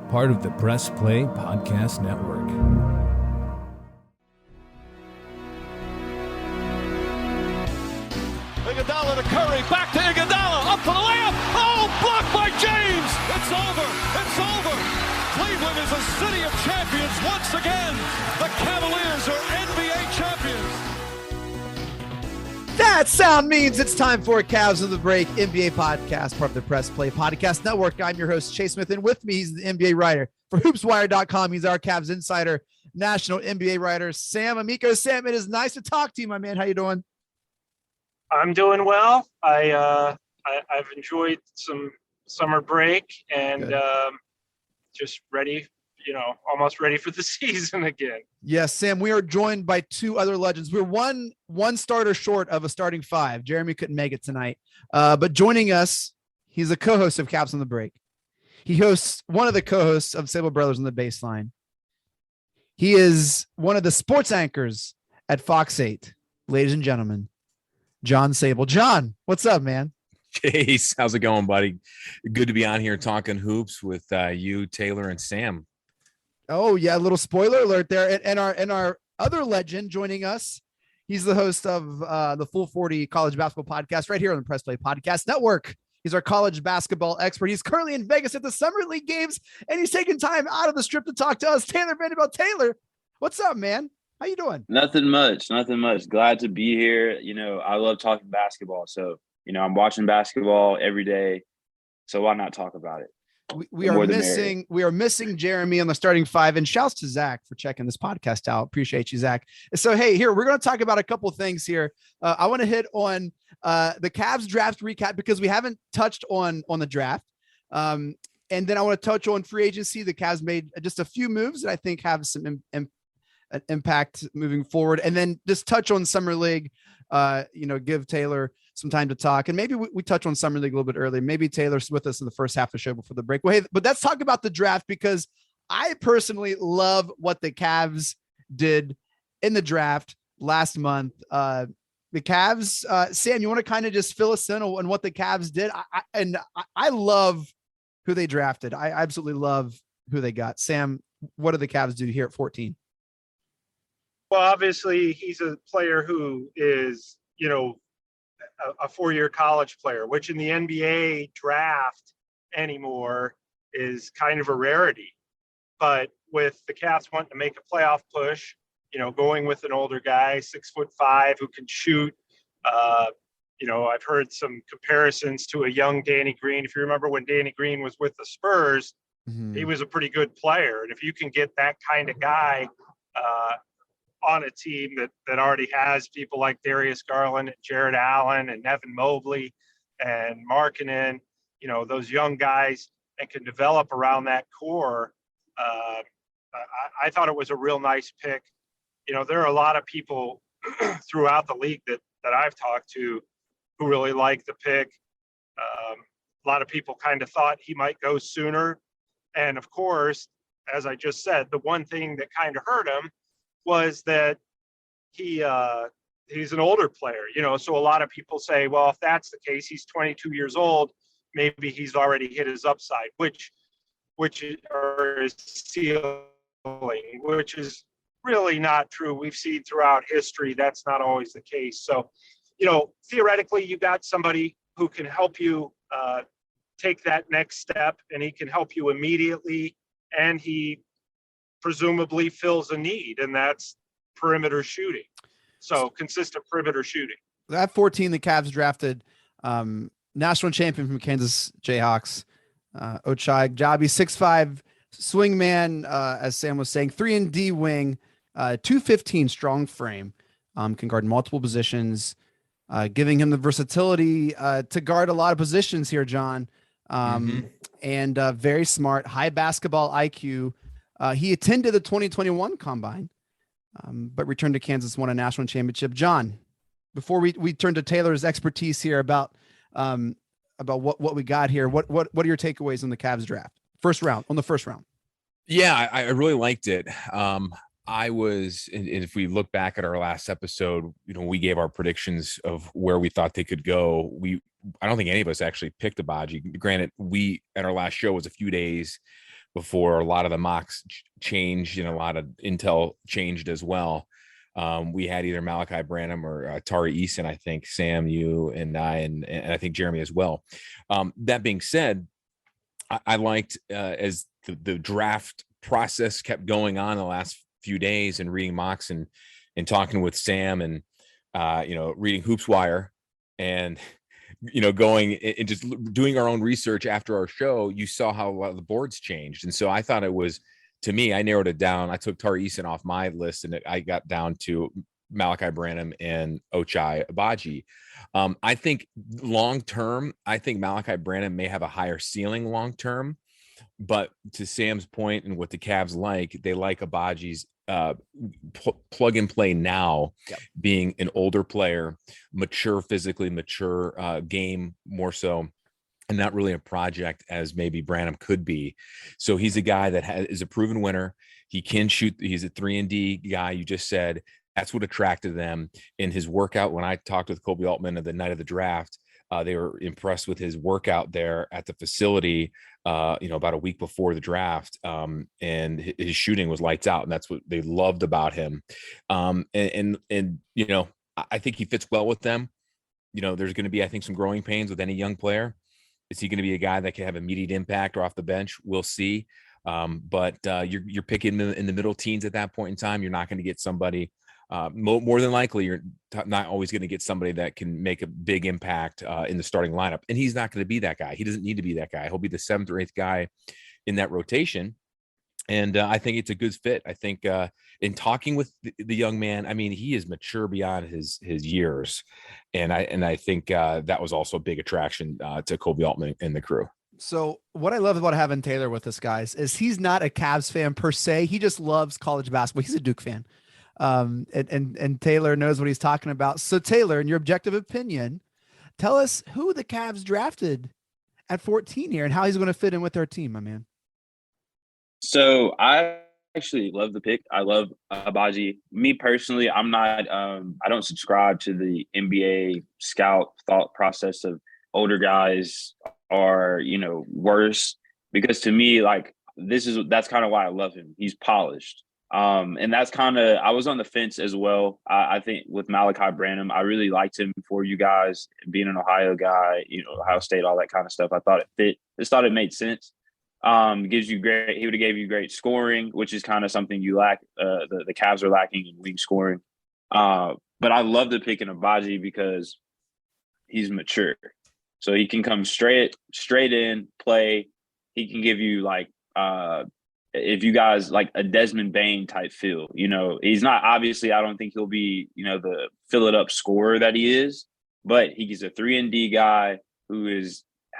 part of the Press Play Podcast Network. Iguodala to Curry, back to Iguodala, up for the layup. Oh, blocked by James. It's over. It's over. Cleveland is a city of champions once again. The Cavaliers are NBA champions. That sound means it's time for Cavs of the Break NBA podcast, part of the Press Play Podcast Network. I'm your host, Chase Smith, and with me, he's the NBA writer for hoopswire.com. He's our Cavs insider, national NBA writer, Sam Amico. Sam, it is nice to talk to you, my man. How you doing? I'm doing well. I've enjoyed some summer break and just ready, almost ready for the season again. Yes, Sam, we are joined by two other legends. We're one starter short of a starting five. Jeremy couldn't make it tonight, but joining us, he's a co-host of Caps on the Break. He hosts one of the co-hosts of Sable Brothers on the Baseline. He is one of the sports anchors at Fox 8. Ladies and gentlemen, John Sable. John, what's up, man? Chase, how's it going, buddy? Good to be on here talking hoops with you, Taylor, and Sam. Oh yeah, a little spoiler alert there. And our other legend joining us, he's the host of the Full 40 College Basketball Podcast right here on the Press Play Podcast Network. He's our college basketball expert. He's currently in Vegas at the Summer League games, and he's taking time out of the Strip to talk to us. Taylor Vanderbilt. Taylor, what's up, man? How you doing? Nothing much. Glad to be here. I love talking basketball. So, I'm watching basketball every day. So why not talk about it? We are missing Jeremy on the starting five, and shouts to Zach for checking this podcast out. Appreciate you, Zach. So, hey, here, we're going to talk about a couple things here. I want to hit on the Cavs draft recap because we haven't touched on the draft. And then I want to touch on free agency. The Cavs made just a few moves that I think have some impact moving forward, and then just touch on Summer League, give Taylor some time to talk, and maybe we touch on Summer League a little bit early. Maybe Taylor's with us in the first half of the show before the break. Well, hey, but let's talk about the draft because I personally love what the Cavs did in the draft last month. The Cavs, Sam, you want to kind of just fill us in on what the Cavs did? I love who they drafted. I absolutely love who they got. Sam, what do the Cavs do here at 14? Well, obviously, he's a player who is, a four-year college player, which in the NBA draft anymore is kind of a rarity. But with the Cavs wanting to make a playoff push, going with an older guy, 6'5", who can shoot. I've heard some comparisons to a young Danny Green. If you remember when Danny Green was with the Spurs, he was a pretty good player. And if you can get that kind of guy on a team that already has people like Darius Garland and Jared Allen and Evan Mobley and Markkanen, those young guys, and can develop around that core. I thought it was a real nice pick. There are a lot of people throughout the league that I've talked to who really like the pick. A lot of people kind of thought he might go sooner. And of course, as I just said, the one thing that kind of hurt him was that he's an older player, so a lot of people say, well, if that's the case, he's 22 years old, maybe he's already hit his upside, which or his ceiling, which is really not true. We've seen throughout history that's not always the case. So, theoretically, you got somebody who can help you take that next step, and he can help you immediately, and he presumably fills a need, and that's perimeter shooting. So consistent perimeter shooting. At 14, the Cavs drafted national champion from Kansas Jayhawks, Ochai Agbaji, 6'5", swingman, as Sam was saying, 3-and-D wing, 215 strong frame, can guard multiple positions, giving him the versatility to guard a lot of positions here, John. And very smart, high basketball IQ. He attended the 2021 Combine, but returned to Kansas, won a national championship. John, before we turn to Taylor's expertise here about what we got here, what are your takeaways on the Cavs draft? First round. Yeah, I really liked it. I was, and if we look back at our last episode, we gave our predictions of where we thought they could go. I don't think any of us actually picked Agbaji. Granted, at our last show was a few days before a lot of the mocks changed and a lot of intel changed as well. We had either Malachi Branham or Tari Eason, I think, Sam, you and I, and I think Jeremy as well. That being said, I liked as the draft process kept going on the last few days and reading mocks and talking with Sam and, reading Hoops Wire and, going and just doing our own research after our show, you saw how a lot of the boards changed. And so I thought it was, to me, I narrowed it down. I took Tari Eason off my list and I got down to Malachi Branham and Ochai Agbaji. I think long-term, I think Malachi Branham may have a higher ceiling long-term, but to Sam's point and what the Cavs like, they like Agbaji's plug and play now, being an older player, mature, physically mature, game more so, and not really a project as maybe Branham could be. So he's a guy that is a proven winner. He can shoot. He's a 3-and-D guy. You just said that's what attracted them in his workout. When I talked with Kobe Altman the night of the draft, they were impressed with his workout there at the facility, about a week before the draft. And his shooting was lights out, and that's what they loved about him. I think he fits well with them. There's going to be, I think, some growing pains with any young player. Is he going to be a guy that can have immediate impact or off the bench? We'll see. But you're picking in the middle teens at that point in time. You're not going to get somebody. More than likely, you're not always going to get somebody that can make a big impact in the starting lineup. And he's not going to be that guy. He doesn't need to be that guy. He'll be the 7th or 8th guy in that rotation. And I think it's a good fit. I think in talking with the young man, I mean, he is mature beyond his years. And I think that was also a big attraction to Kobe Altman and the crew. So what I love about having Taylor with us, guys, is he's not a Cavs fan per se. He just loves college basketball. He's a Duke fan. And Taylor knows what he's talking about. So Taylor, in your objective opinion, tell us who the Cavs drafted at 14 here and how he's going to fit in with their team, my man. So I actually love the pick. I love Agbaji. Me personally, I'm not, I don't subscribe to the NBA scout thought process of older guys are, worse, because to me, like, that's kind of why I love him. He's polished. And that's kind of, I was on the fence as well. I think with Malachi Branham, I really liked him for you guys, being an Ohio guy, Ohio State, all that kind of stuff. I thought it fit. Just thought it made sense. Gives you he would have gave you great scoring, which is kind of something you lack. The Cavs are lacking in wing scoring. But I love the pick in Agbaji because he's mature. So he can come straight in, play. He can give you if you guys like a Desmond Bain type feel, he's not, obviously, I don't think he'll be, the fill it up scorer that he is, but he's a 3-and-D guy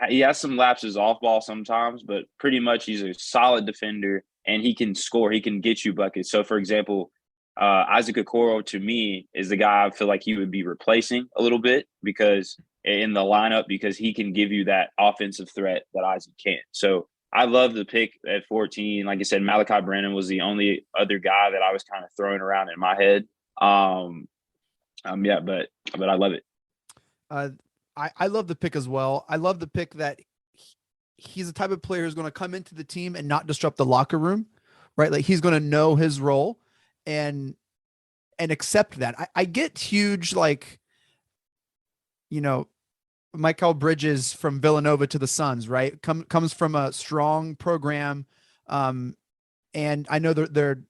he has some lapses off ball sometimes, but pretty much he's a solid defender and he can score. He can get you buckets. So for example, Isaac Okoro to me is the guy I feel like he would be replacing a little bit because in the lineup, because he can give you that offensive threat that Isaac can't. So I love the pick at 14. Like I said, Malachi Branham was the only other guy that I was kind of throwing around in my head. But I love it. I love the pick as well. I love the pick that he's the type of player who's going to come into the team and not disrupt the locker room, right? Like he's going to know his role and accept that. I get huge, Michael Bridges from Villanova to the Suns, right? Comes from a strong program. And I know they're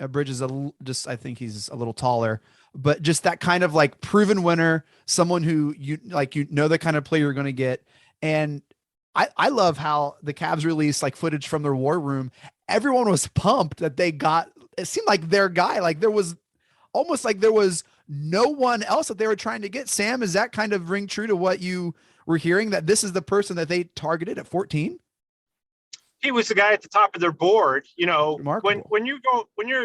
Bridges, I think he's a little taller, but just that kind of like proven winner, someone who the kind of player you're going to get. And I love how the Cavs released footage from their war room. Everyone was pumped that they got, it seemed like their guy, there was almost there was no one else that they were trying to get. Sam, is that kind of ring true to what you were hearing, that this is the person that they targeted at 14? He was the guy at the top of their board. Remarkable. When you're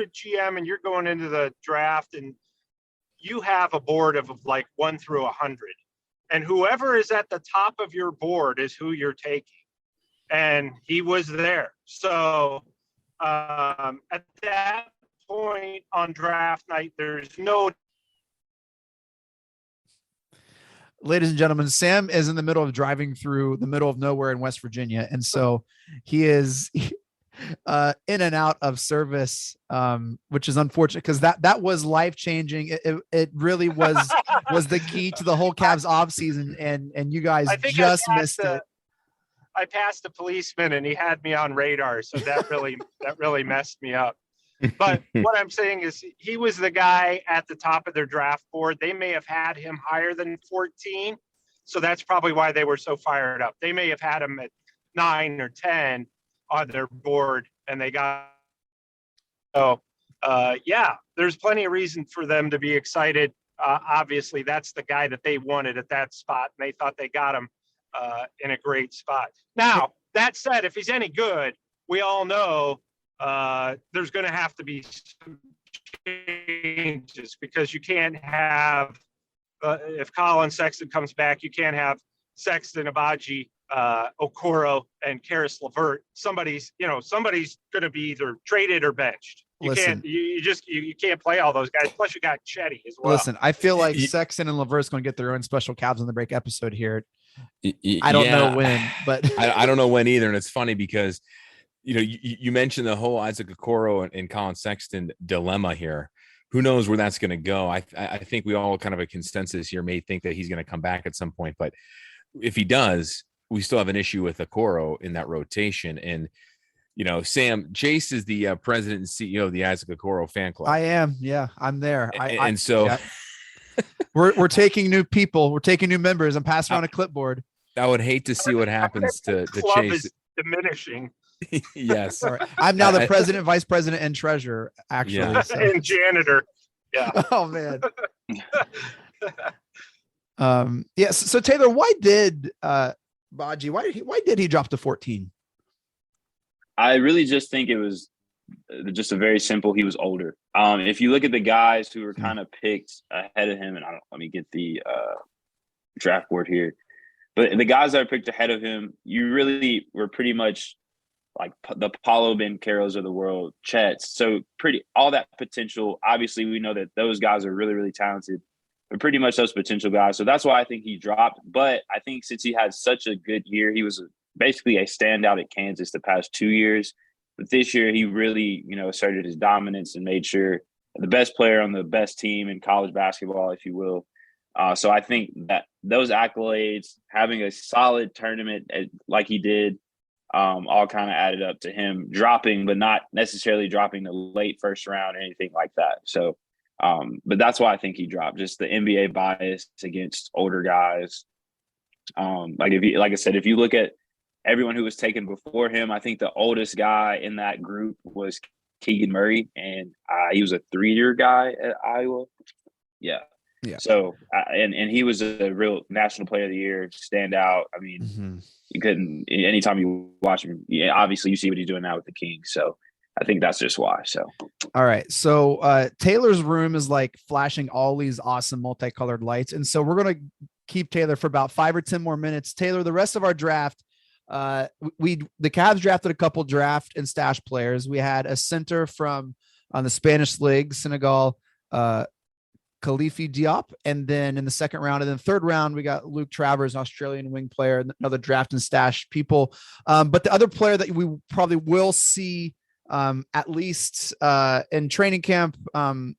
a GM and you're going into the draft and you have a board of 1 through 100, and whoever is at the top of your board is who you're taking. And he was there. So at that point on draft night, there's no ladies and gentlemen, Sam is in the middle of driving through the middle of nowhere in West Virginia. And so he is in and out of service, which is unfortunate because that was life-changing. It really was the key to the whole Cavs offseason, and you guys I think just missed it. I passed a policeman and he had me on radar. So that really messed me up. But what I'm saying is he was the guy at the top of their draft board. They may have had him higher than 14. So that's probably why they were so fired up. They may have had him at 9 or 10 on their board, and they got. So, yeah, there's plenty of reason for them to be excited. Obviously, that's the guy that they wanted at that spot, and they thought they got him in a great spot. Now, that said, if he's any good, we all know there's going to have to be some changes because you can't have if Colin Sexton comes back, you can't have Sexton, Abaji, Okoro, and Karis LeVert. Somebody's going to be either traded or benched. You can't play all those guys. Plus, you got Chetty as well. Listen, I feel like Sexton and LeVert's going to get their own special Cavs on the Break episode here. I don't know when, but I don't know when either. And it's funny because you mentioned the whole Isaac Okoro and Colin Sexton dilemma here. Who knows where that's going to go? I think we all kind of a consensus here may think that he's going to come back at some point, but if he does, we still have an issue with Okoro in that rotation. And Sam, Chase is the president and CEO of the Isaac Okoro fan club. I am, yeah, I'm there. So we're taking new people, we're taking new members. I'm passing around a clipboard. I would hate to see what happens to club Chase. is diminishing. Yes. Right. I'm now the president, vice president, and treasurer, actually. Yeah. So. And janitor. Yeah. Oh man. Yes. So Taylor, why did Baji, why did he drop to 14? I really just think it was just a very simple. He was older. If you look at the guys who were kind of picked ahead of him, and let me get the draft board here, but the guys that are picked ahead of him, you really were pretty much like the Paulo Bancheros of the world, Chets. So all that potential. Obviously, we know that those guys are really, really talented, but pretty much those potential guys. So that's why I think he dropped. But I think since he had such a good year, he was basically a standout at Kansas the past 2 years. But this year, he really, asserted his dominance and made sure the best player on the best team in college basketball, if you will. So I think that those accolades, having a solid tournament like he did, all kind of added up to him dropping, but not necessarily dropping the late first round or anything like that. So, but that's why I think he dropped, just the NBA bias against older guys. Like I said, if you look at everyone who was taken before him, I think the oldest guy in that group was Keegan Murray, and he was a 3-year guy at Iowa. Yeah. Yeah. So, and he was a real national player of the year, standout. I mean, you couldn't, anytime you watch him, obviously you see what he's doing now with the Kings. So I think that's just why. So, all right. So Taylor's room is like flashing all these awesome multicolored lights. And so we're going to keep Taylor for about 5 or 10 more minutes. Taylor, the rest of our draft, the Cavs drafted a couple draft and stash players. We had a center from on the Spanish League, Senegal, Khalifi Diop, and then in the second round and then third round, we got Luke Travers, an Australian wing player, another draft and stash people. But the other player that we probably will see at least in training camp, I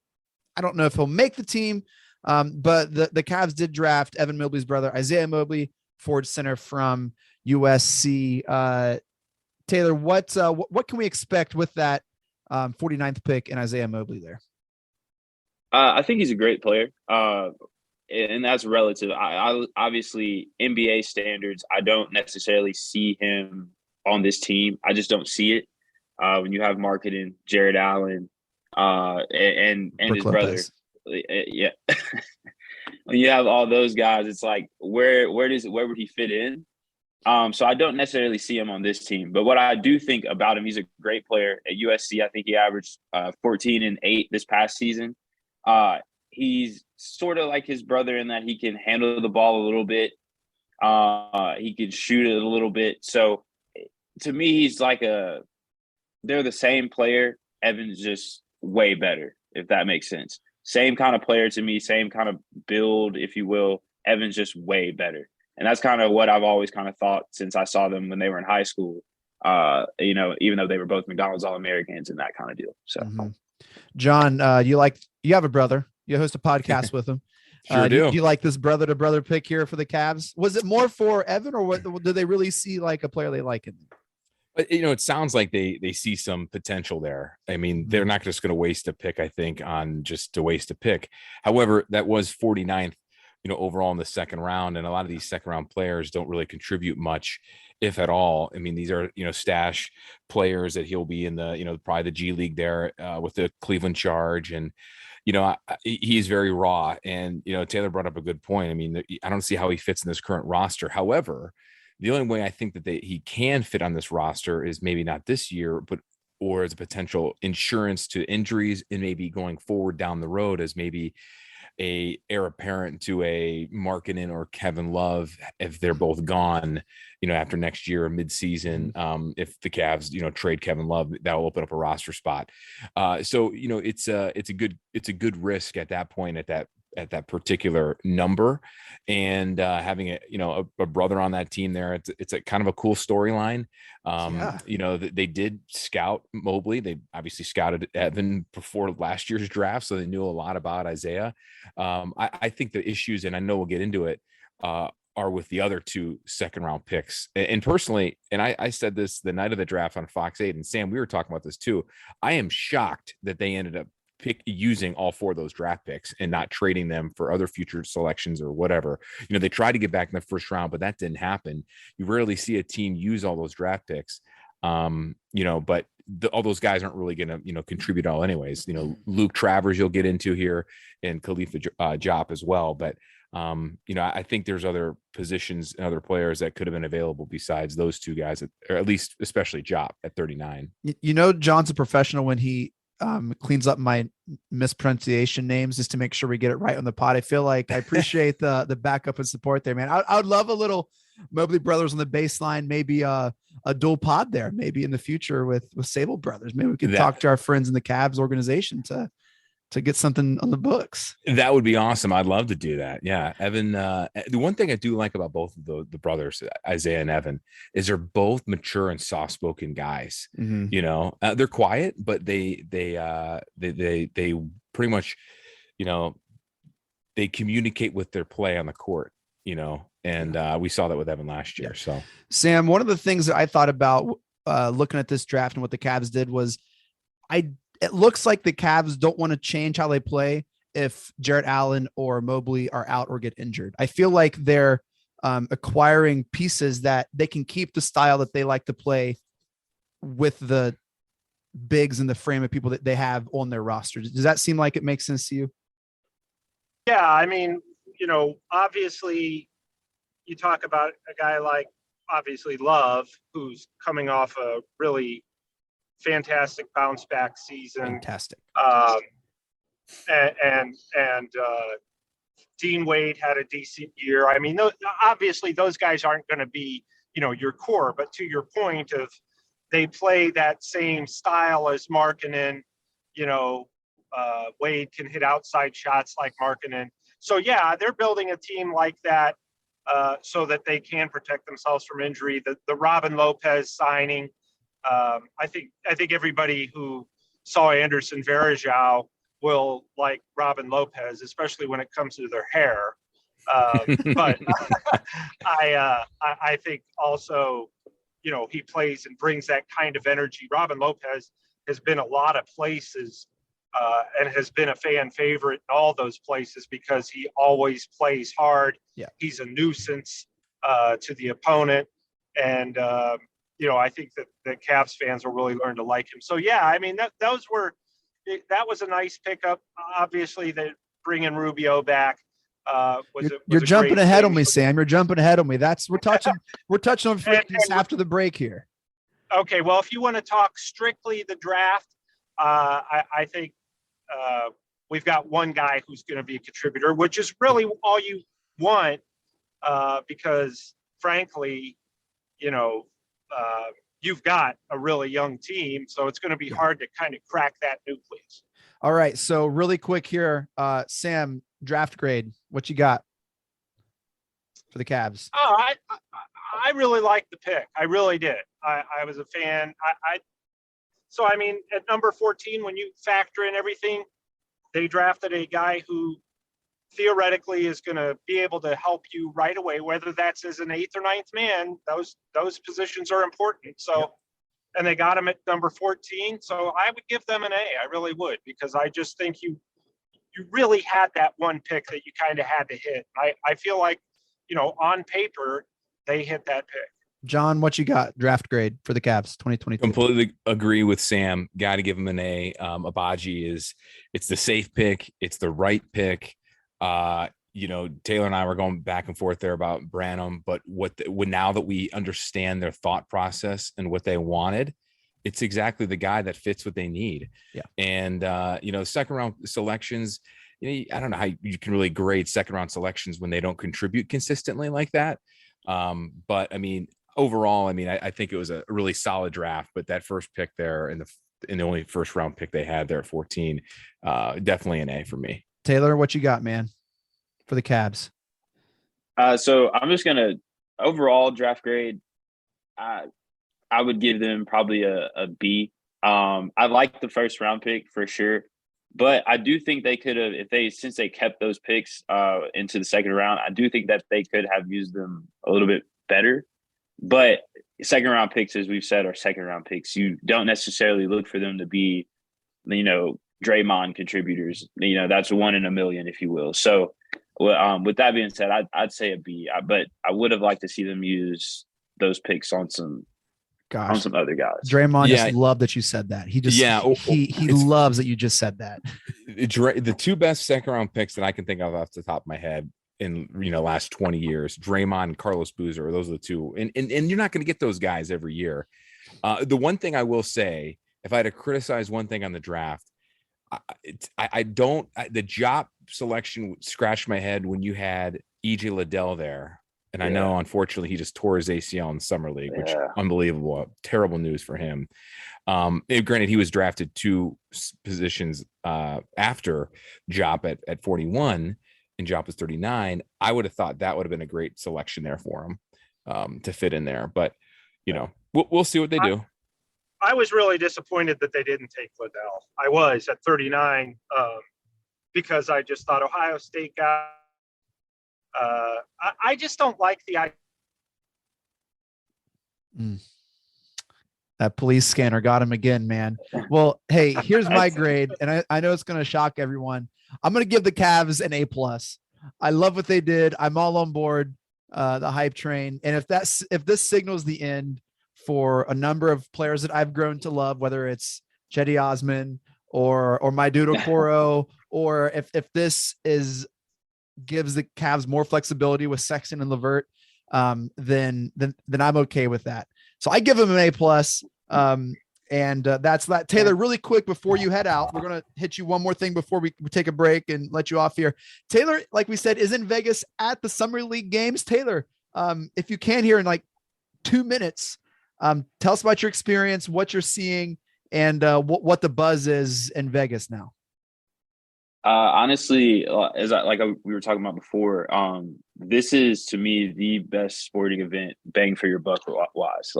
don't know if he'll make the team, but the Cavs did draft Evan Mobley's brother, Isaiah Mobley, forward center from USC. Taylor, what can we expect with that 49th pick and Isaiah Mobley there? I think he's a great player, and that's relative. I obviously NBA standards, I don't necessarily see him on this team. I just don't see it. When you have marketing, Jared Allen, and his brother, yeah. When you have all those guys, it's like where would he fit in? So I don't necessarily see him on this team. But what I do think about him, he's a great player at USC. I think he averaged 14 and 8 this past season. He's sort of like his brother in that he can handle the ball a little bit. He can shoot it a little bit. So to me, he's like they're the same player. Evan's just way better, if that makes sense. Same kind of player to me, same kind of build, if you will. Evan's just way better. And that's kind of what I've always kind of thought since I saw them when they were in high school. Even though they were both McDonald's All-Americans and that kind of deal. So, John, you have a brother. You host a podcast with him. Sure do do. you like this brother-to-brother pick here for the Cavs? Was it more for Evan, or what? Did they really see like a player they like in? But it sounds like they see some potential there. I mean, they're not just going to waste a pick, I think, on just to waste a pick. However, that was 49th, overall in the second round, and a lot of these second round players don't really contribute much, if at all. I mean, these are stash players that he'll be in the probably the G League there with the Cleveland Charge, and he's very raw. And Taylor brought up a good point. I mean, I don't see how he fits in this current roster. However, the only way I think that he can fit on this roster is maybe not this year, or as a potential insurance to injuries, and maybe going forward down the road as maybe a heir apparent to a Markkanen or Kevin Love if they're both gone, after next year or midseason. If the Cavs, trade Kevin Love, that will open up a roster spot. So it's a good risk at that point, at that particular number, and having a brother on that team there, it's a kind of a cool storyline. They did scout Mobley. They obviously scouted Evan before last year's draft, so they knew a lot about Isaiah. I think the issues, and I know we'll get into it, are with the other two second round picks. And personally, and I said this the night of the draft on Fox 8, and Sam, we were talking about this too. I am shocked that they ended up using all four of those draft picks and not trading them for other future selections or whatever. They tried to get back in the first round, but that didn't happen. You rarely see a team use all those draft picks. But all those guys aren't really going to, contribute all anyways. Luke Travers you'll get into here, and Khalifa Diop as well. But, I think there's other positions and other players that could have been available besides those two guys, or at least especially Diop at 39. John's a professional when he cleans up my mispronunciation names just to make sure we get it right on the pod. I feel like I appreciate the backup and support there, man. I would love a little Mobley brothers on the baseline, maybe a dual pod there, maybe in the future with Sable brothers. Maybe we could talk to our friends in the Cavs organization to get something on the books. That would be awesome. I'd love to do that. Yeah. Evan, the one thing I do like about both of the brothers, Isaiah and Evan, is they're both mature and soft-spoken guys. They're quiet, but they pretty much, they communicate with their play on the court, and we saw that with Evan last year. So Sam, one of the things that I thought about looking at this draft and what the Cavs did was it looks like the Cavs don't want to change how they play if Jarrett Allen or Mobley are out or get injured. I feel like they're acquiring pieces that they can keep the style that they like to play with the bigs and the frame of people that they have on their roster. Does that seem like it makes sense to you? Yeah, I mean, obviously you talk about a guy like obviously Love, who's coming off a really fantastic bounce back season. Fantastic. And Dean Wade had a decent year. I mean, obviously those guys aren't going to be, your core, but to your point of they play that same style as Markkanen, Wade can hit outside shots like Markkanen. So yeah, they're building a team like that so that they can protect themselves from injury. The Robin Lopez signing, I think everybody who saw Anderson Varejao will like Robin Lopez, especially when it comes to their hair. But I think also, he plays and brings that kind of energy. Robin Lopez has been a lot of places and has been a fan favorite in all those places because he always plays hard. Yeah. He's a nuisance to the opponent. And, I think that the Cavs fans will really learn to like him. So, yeah, I mean, that was a nice pickup. Obviously, they bring in Rubio back. You're jumping ahead on me, Sam. You're jumping ahead on me. We're touching on freakiness after the break here. Okay, well, if you want to talk strictly the draft, I think we've got one guy who's going to be a contributor, which is really all you want, because frankly, you've got a really young team, so it's going to be hard to kind of crack that nucleus. All right, so really quick here, Sam, draft grade, what you got? for the Cavs? Oh, I really liked the pick. I really did. I was a fan. So I mean, at number 14, when you factor in everything, they drafted a guy who theoretically is going to be able to help you right away, whether that's as an eighth or ninth man. Those positions are important. So, yep. And they got him at number 14. So I would give them an A. I really would, because I just think you really had that one pick that you kind of had to hit. I feel like, on paper, they hit that pick. John, what you got? Draft grade for the Cavs 2022. Completely agree with Sam. Got to give him an A. Abaji it's the safe pick. It's the right pick. Taylor and I were going back and forth there about Branham, but now that we understand their thought process and what they wanted, it's exactly the guy that fits what they need. Yeah. And, second round selections, I don't know how you can really grade second round selections when they don't contribute consistently like that. But I mean, overall, I think it was a really solid draft, but that first pick there in the only first round pick they had there at 14, definitely an A for me. Taylor, what you got, man, for the Cavs? So I'm just gonna overall draft grade. I would give them probably a B. I like the first round pick for sure, but I do think they could have, since they kept those picks into the second round, I do think that they could have used them a little bit better. But second round picks, as we've said, are second round picks. You don't necessarily look for them to be, Draymond contributors. That's 1 in a million, if you will. So with that being said, I'd say a B, but I would have liked to see them use those picks on some other guys. Draymond just loved that you said that. He just he loves that you just said that. The two best second round picks that I can think of off the top of my head in last 20 years, Draymond and Carlos Boozer, those are the two. And you're not going to get those guys every year. The one thing I will say, if I had to criticize one thing on the draft, the Jop selection scratched my head when you had EJ Liddell there. And I know, unfortunately, he just tore his ACL in Summer League, which unbelievable, terrible news for him. Granted, he was drafted 2 positions after Jop at 41, and Jop was 39. I would have thought that would have been a great selection there for him to fit in there. But, we'll see what they do. I was really disappointed that they didn't take Liddell. I was at 39 because I just thought Ohio State got. I just don't like the idea. That police scanner got him again, man. Well, hey, here's my grade, and I know it's going to shock everyone. I'm going to give the Cavs an A+. I love what they did. I'm all on board the hype train, and if this signals the end for a number of players that I've grown to love, whether it's Cedi Osman or my dude Okoro, or if this gives the Cavs more flexibility with Sexton and LeVert, then I'm okay with that. So I give them an A+. And that's that. Taylor, really quick before you head out, we're going to hit you one more thing before we take a break and let you off here. Taylor, like we said, is in Vegas at the Summer League games. Taylor, if you can here in like 2 minutes, tell us about your experience, what you're seeing, and what the buzz is in Vegas now. Honestly, we were talking about before, this is to me the best sporting event, bang for your buck wise.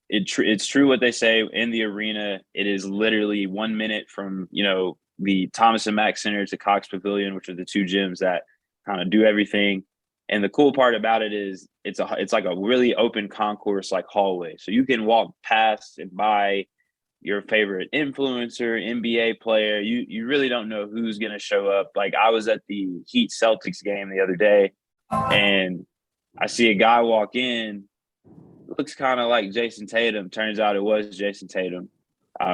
It's true what they say in the arena. It is literally 1 minute from the Thomas and Mack Center to Cox Pavilion, which are the 2 gyms that kind of do everything. And the cool part about it is it's like a really open concourse, like hallway. So you can walk past and by your favorite influencer, NBA player. You really don't know who's going to show up. Like I was at the Heat Celtics game the other day and I see a guy walk in, looks kind of like Jason Tatum. Turns out it was Jason Tatum.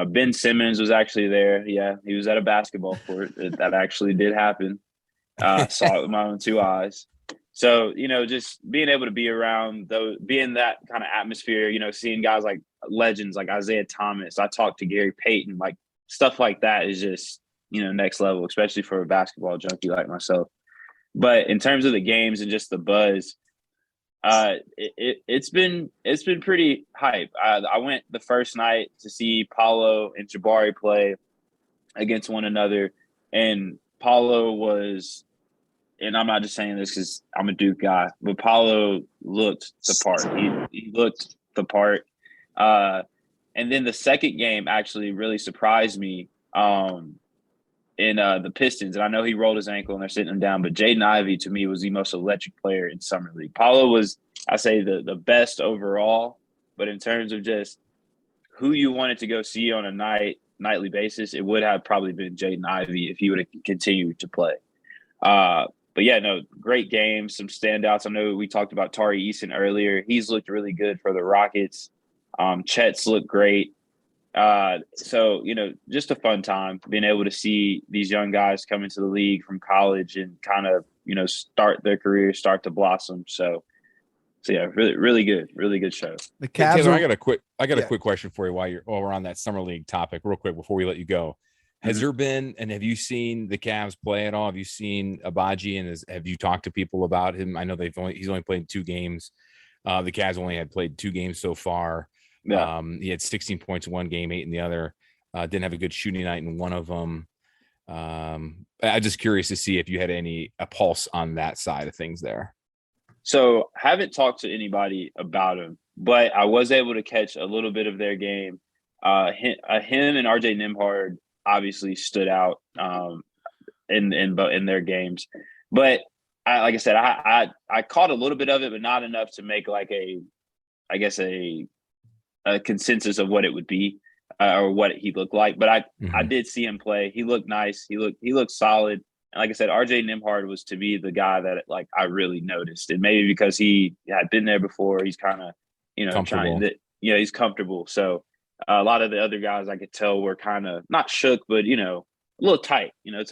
Ben Simmons was actually there. Yeah, he was at a basketball court. That actually did happen. Saw it with my own 2 eyes. So, just being able to be around being that kind of atmosphere, seeing guys like legends like Isaiah Thomas. I talked to Gary Payton, like stuff like that is just, next level, especially for a basketball junkie like myself. But in terms of the games and just the buzz, it's been pretty hype. I went the first night to see Paulo and Jabari play against one another, and Paulo was and I'm not just saying this because I'm a Duke guy, but Paolo looked the part. He looked the part. And then the second game actually really surprised me in the Pistons. And I know he rolled his ankle and they're sitting him down, but Jaden Ivey to me was the most electric player in Summer League. Paolo was, I say, the best overall, but in terms of just who you wanted to go see on a nightly basis, it would have probably been Jaden Ivey if he would have continued to play. But yeah, no, great game, some standouts. I know we talked about Tari Eason earlier. He's looked really good for the Rockets. Chet's looked great. So, just a fun time being able to see these young guys come into the league from college and kind of, start their career, start to blossom. So yeah, really good show. The Cavs. Taylor, I got a quick question for you while we're on that summer league topic, real quick before we let you go. Has there been, and have you seen the Cavs play at all? Have you seen Abaji, and have you talked to people about him? I know he's only played 2 games. The Cavs only had played 2 games so far. Yeah. He had 16 points in one game, 8 in the other. Didn't have a good shooting night in one of them. I'm just curious to see if you had a pulse on that side of things there. So haven't talked to anybody about him, but I was able to catch a little bit of their game. Him and RJ Nembhard obviously stood out in their games, but like I said, I caught a little bit of it, but not enough to make like a consensus of what it would be or what he looked like. But I did see him play. He looked nice. He looked solid. And like I said, RJ Nembhard was to me the guy that like I really noticed, and maybe because he had been there before, he's kind of he's comfortable. So a lot of the other guys I could tell were kind of not shook, but a little tight. It's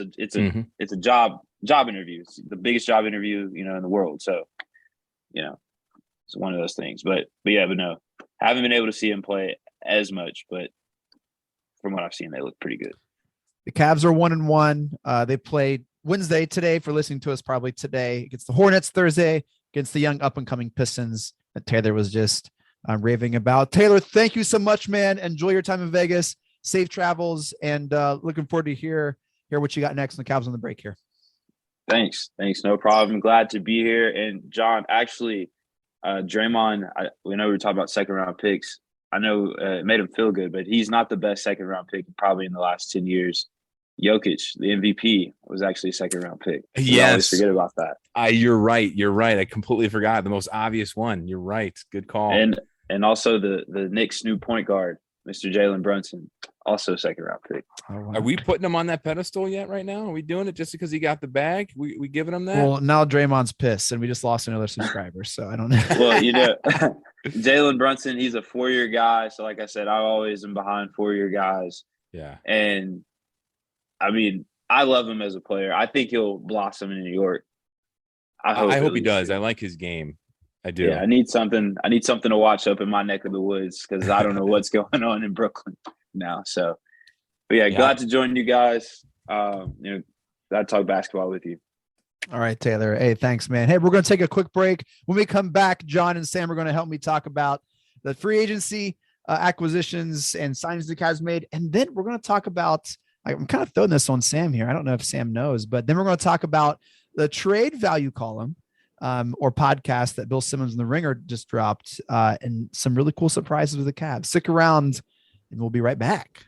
a job interview. It's the biggest job interview in the world. So it's one of those things. But no, haven't been able to see him play as much, but from what I've seen, they look pretty good. The Cavs are 1-1. They played Wednesday today for listening to us probably today against the Hornets, Thursday against the young up-and-coming Pistons that Taylor was just raving about. Taylor, thank you so much, man. Enjoy your time in Vegas. Safe travels, and looking forward to hear what you got next on the Cavs on the break here. Thanks. No problem. Glad to be here. And John, actually, Draymond, we know we were talking about second-round picks. I know it made him feel good, but he's not the best second-round pick probably in the last 10 years. Jokic, the MVP, was actually a second-round pick. You always forget about that. You're right. I completely forgot the most obvious one. You're right. Good call. And also the Knicks' new point guard, Mr. Jalen Brunson, also a second-round pick. Oh, wow. Are we putting him on that pedestal yet right now? Are we doing it just because he got the bag? We giving him that? Well, now Draymond's pissed, and we just lost another subscriber, so I don't know. Well, Jalen Brunson, he's a 4-year guy. So like I said, I always am behind 4-year guys. Yeah. And I mean, I love him as a player. I think he'll blossom in New York. I hope he does. I like his game. I do. Yeah, I need something to watch up in my neck of the woods because I don't know what's going on in Brooklyn now. So, but yeah, glad to join you guys. Glad to talk basketball with you. All right, Taylor. Hey, thanks, man. Hey, we're going to take a quick break. When we come back, John and Sam are going to help me talk about the free agency acquisitions and signings the Cavs made. And then we're going to talk about, I'm kind of throwing this on Sam here. I don't know if Sam knows, but then we're going to talk about the trade value column or podcast that Bill Simmons and the Ringer just dropped and some really cool surprises with the Cavs. Stick around and we'll be right back.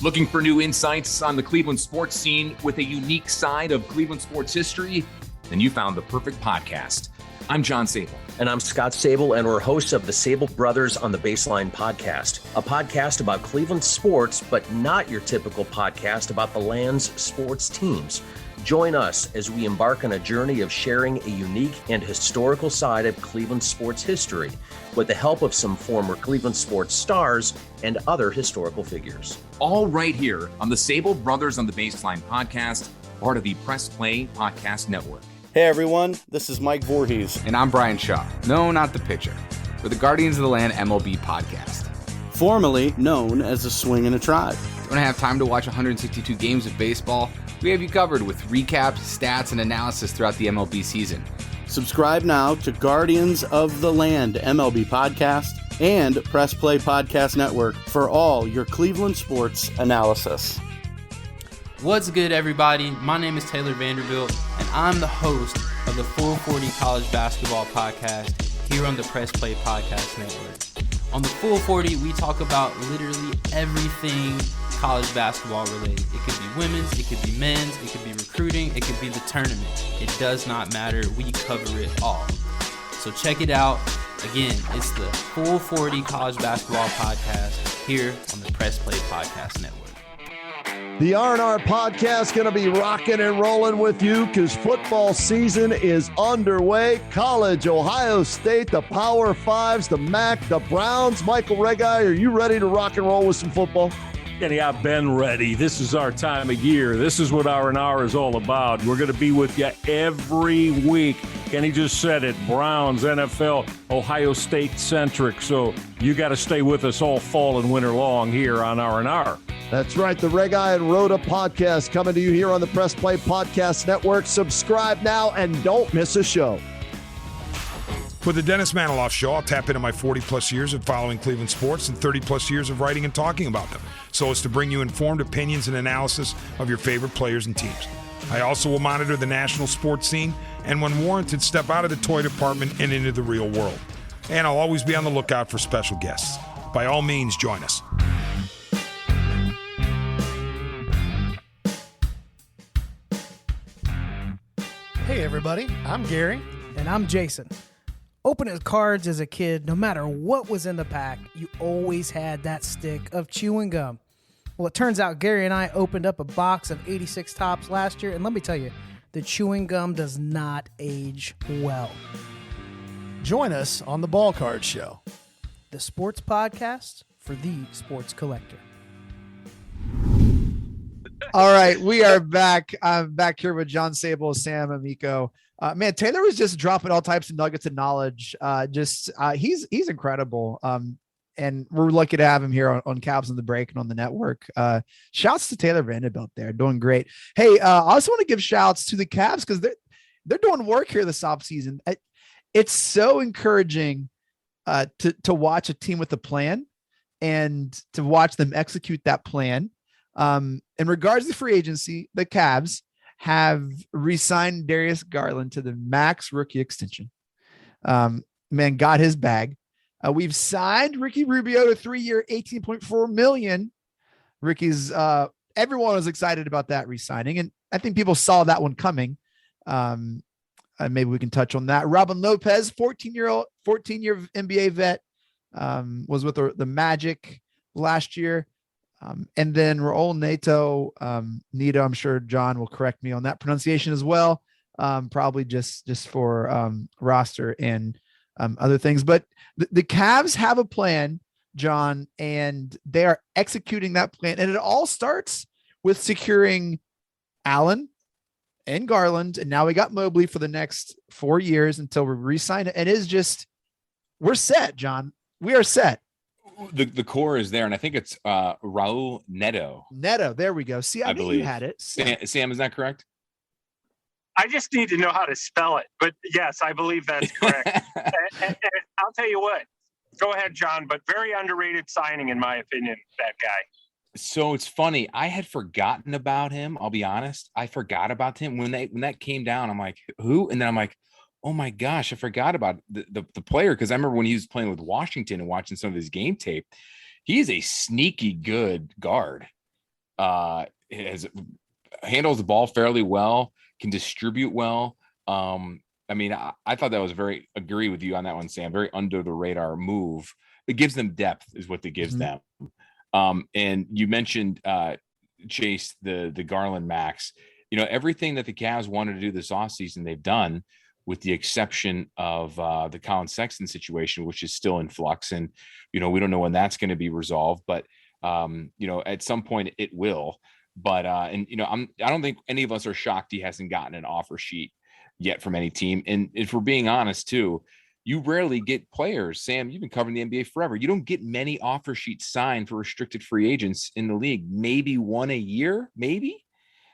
Looking for new insights on the Cleveland sports scene with a unique side of Cleveland sports history? Then you found the perfect podcast. I'm John Sable. And I'm Scott Sable, and we're hosts of the Sable Brothers on the Baseline podcast, a podcast about Cleveland sports, but not your typical podcast about the land's sports teams. Join us as we embark on a journey of sharing a unique and historical side of Cleveland sports history with the help of some former Cleveland sports stars and other historical figures. All right here on the Sable Brothers on the Baseline podcast, part of the Press Play Podcast Network. Hey everyone, this is Mike Voorhees. And I'm Brian Shaw. No, not the pitcher. We're the Guardians of the Land MLB podcast. Formerly known as the Swing in a Tribe. Don't have time to watch 162 games of baseball? We have you covered with recaps, stats, and analysis throughout the MLB season. Subscribe now to Guardians of the Land MLB podcast and Press Play Podcast Network for all your Cleveland sports analysis. What's good, everybody? My name is Taylor Vanderbilt, and I'm the host of the 440 College Basketball Podcast here on the Press Play Podcast Network. On the 440, we talk about literally everything college basketball related. It could be women's, it could be men's, it could be recruiting, it could be the tournament. It does not matter. We cover it all. So check it out. Again, it's the 440 College Basketball Podcast here on the Press Play Podcast Network. The R&R podcast going to be rocking and rolling with you because football season is underway. College, Ohio State, the Power Fives, the MAC, the Browns. Michael Regai, are you ready to rock and roll with some football? Kenny, I've been ready. This is our time of year. This is what R&R is all about. We're going to be with you every week. Kenny just said it, Browns, NFL, Ohio State centric. So you got to stay with us all fall and winter long here on R&R. That's right. The Regai and Rhoda podcast coming to you here on the Press Play Podcast Network. Subscribe now and don't miss a show. For the Dennis Maniloff Show, I'll tap into my 40-plus years of following Cleveland sports and 30-plus years of writing and talking about them, so as to bring you informed opinions and analysis of your favorite players and teams. I also will monitor the national sports scene and, when warranted, step out of the toy department and into the real world. And I'll always be on the lookout for special guests. By all means, join us. Hey everybody, I'm Gary. And I'm Jason. Opening cards as a kid, no matter what was in the pack, you always had that stick of chewing gum. Well, it turns out Gary and I opened up a box of 86 Tops last year, and let me tell you, the chewing gum does not age well. Join us on the Ball Card Show, the sports podcast for the sports collector. All right, we are back. I'm back here with John Sable, Sam Amico. Man, Taylor was just dropping all types of nuggets of knowledge. He's incredible. And we're lucky to have him here on Cavs on the Break and on the network. Shouts to Taylor Vanderbilt there, doing great. Hey, I also want to give shouts to the Cavs because they're doing work here this offseason. It's so encouraging to watch a team with a plan and to watch them execute that plan. In regards to free agency, the Cavs have re-signed Darius Garland to the max rookie extension. Man got his bag. We've signed Ricky Rubio to 3-year, $18.4 million. Ricky's everyone was excited about that re-signing, and I think people saw that one coming. Maybe we can touch on that. Robin Lopez, 14-year NBA vet, was with the Magic last year. And then Raul Neto, I'm sure John will correct me on that pronunciation as well. Probably just for roster and other things. But the Cavs have a plan, John, and they are executing that plan. And it all starts with securing Allen and Garland. And now we got Mobley for the next 4 years until we re-sign it. And it is just, we're set, John. We are set. The core is there, and I think it's Raul Neto. Neto, there we go. See, I believe you had it. Sam, is that correct? I just need to know how to spell it, but yes, I believe that's correct. and I'll tell you what. Go ahead, John, but very underrated signing, in my opinion, that guy. So it's funny. I had forgotten about him. I'll be honest. I forgot about him when that came down. I'm like, who? And then I'm like, oh my gosh, I forgot about the player, because I remember when he was playing with Washington and watching some of his game tape. He is a sneaky good guard. Handles the ball fairly well, can distribute well. I mean, I thought that was agree with you on that one, Sam. Very under the radar move. It gives them depth, is what it gives them. And you mentioned Chase, the Garland max. You know, everything that the Cavs wanted to do this offseason, they've done, with the exception of the Colin Sexton situation, which is still in flux. And, you know, we don't know when that's going to be resolved, but, you know, at some point it will. But, and, you know, I don't think any of us are shocked he hasn't gotten an offer sheet yet from any team. And if we're being honest, too, you rarely get players. Sam, you've been covering the NBA forever. You don't get many offer sheets signed for restricted free agents in the league. Maybe one a year, maybe.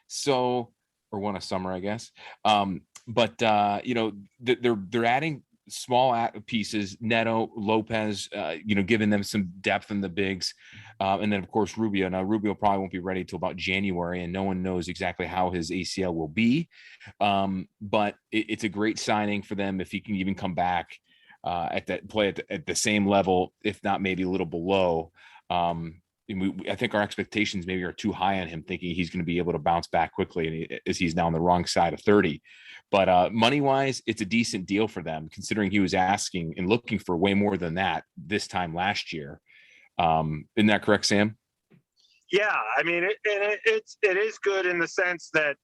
So, or one a summer, I guess. But you know, they're adding small pieces, Neto, Lopez, giving them some depth in the bigs. And then, of course, Rubio. Now, Rubio probably won't be ready till about January, and no one knows exactly how his ACL will be. But it's a great signing for them if he can even come back at the same level, if not maybe a little below. I think our expectations maybe are too high on him, thinking he's going to be able to bounce back quickly, as he's now on the wrong side of 30. But money-wise, it's a decent deal for them, considering he was asking and looking for way more than that this time last year. Isn't that correct, Sam? Yeah, I mean, it is good in the sense that,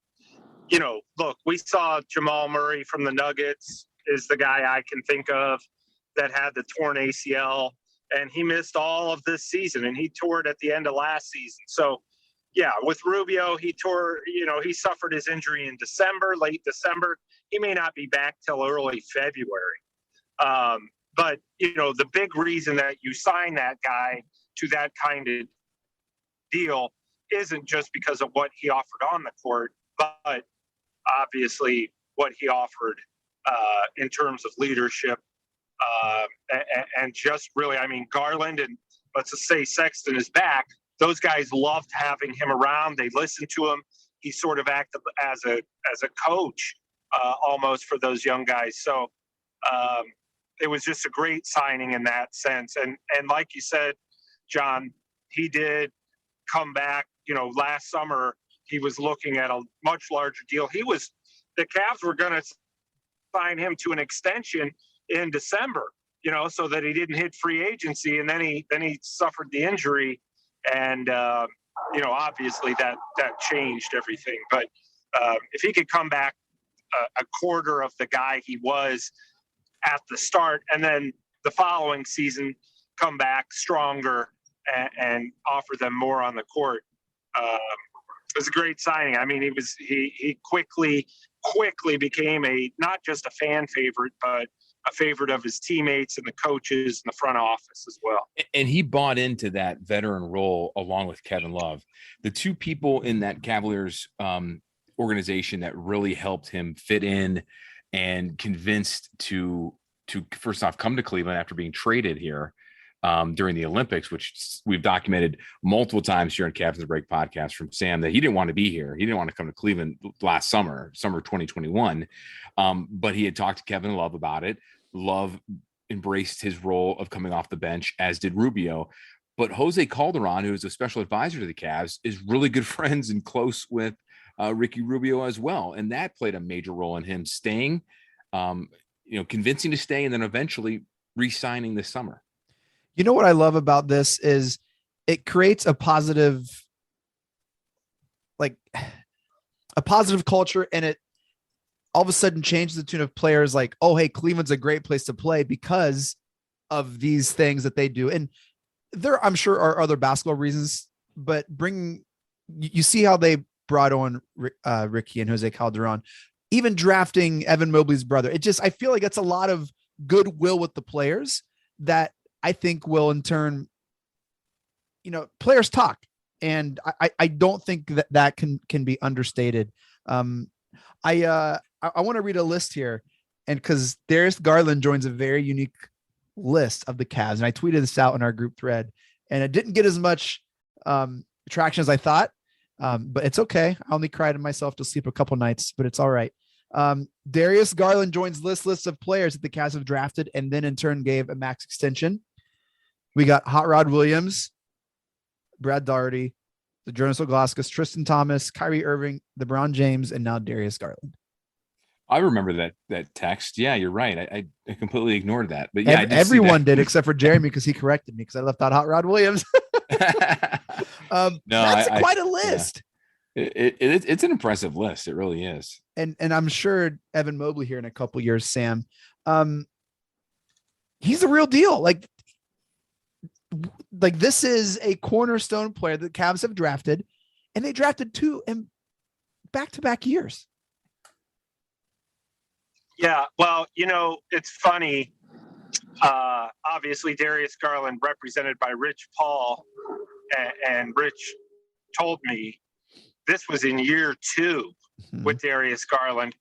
look, we saw Jamal Murray from the Nuggets is the guy I can think of that had the torn ACL, and he missed all of this season, and he tore it at the end of last season. So, yeah, with Rubio, he suffered his injury in late December. He may not be back till early February. But, the big reason that you sign that guy to that kind of deal isn't just because of what he offered on the court, but obviously what he offered in terms of leadership and just really, I mean, Garland and let's just say Sexton is back. Those guys loved having him around. They listened to him. He sort of acted as a coach almost for those young guys. So it was just a great signing in that sense. And like you said, John, he did come back. Last summer he was looking at a much larger deal. The Cavs were going to sign him to an extension in December, so that he didn't hit free agency, and then he suffered the injury, and obviously that changed everything. But if he could come back a quarter of the guy he was at the start, and then the following season come back stronger and offer them more on the court, it was a great signing. I mean, he quickly became not just a fan favorite, but a favorite of his teammates and the coaches and the front office as well. And he bought into that veteran role along with Kevin Love. The two people in that Cavaliers organization that really helped him fit in and convinced to first off come to Cleveland after being traded here during the Olympics, which we've documented multiple times here on Cavs the Break podcast from Sam, that he didn't want to be here. He didn't want to come to Cleveland last summer 2021. But he had talked to Kevin Love about it. Love embraced his role of coming off the bench, as did Rubio. But Jose Calderon, who is a special advisor to the Cavs, is really good friends and close with Ricky Rubio as well. And that played a major role in him staying, convincing to stay, and then eventually re-signing this summer. You know what I love about this is it creates a positive culture, and it all of a sudden changes the tune of players like, oh, hey, Cleveland's a great place to play because of these things that they do. And there, I'm sure, are other basketball reasons, but you see how they brought on Ricky and Jose Calderon, even drafting Evan Mobley's brother. I feel like it's a lot of goodwill with the players that I think will in turn, players talk. And I don't think that can be understated. I want to read a list here, and because Darius Garland joins a very unique list of the Cavs, and I tweeted this out in our group thread, and it didn't get as much traction as I thought, but it's okay. I only cried myself to sleep a couple nights, but it's all right. Darius Garland joins lists of players that the Cavs have drafted and then in turn gave a max extension. We got Hot Rod Williams, Brad Daugherty, the Jonas Oglaskas, Tristan Thomas, Kyrie Irving, LeBron James, and now Darius Garland. I remember that text. Yeah, you're right. I completely ignored that. But yeah, everyone did except for Jeremy, because he corrected me because I left out Hot Rod Williams. That's quite a list. Yeah. It's an impressive list. It really is. And I'm sure Evan Mobley here in a couple years, Sam, he's the real deal. Like this is a cornerstone player that the Cavs have drafted, and they drafted two in back-to-back years. Yeah, well, it's funny. Obviously, Darius Garland represented by Rich Paul, and Rich told me this was in year 2 with Darius Garland.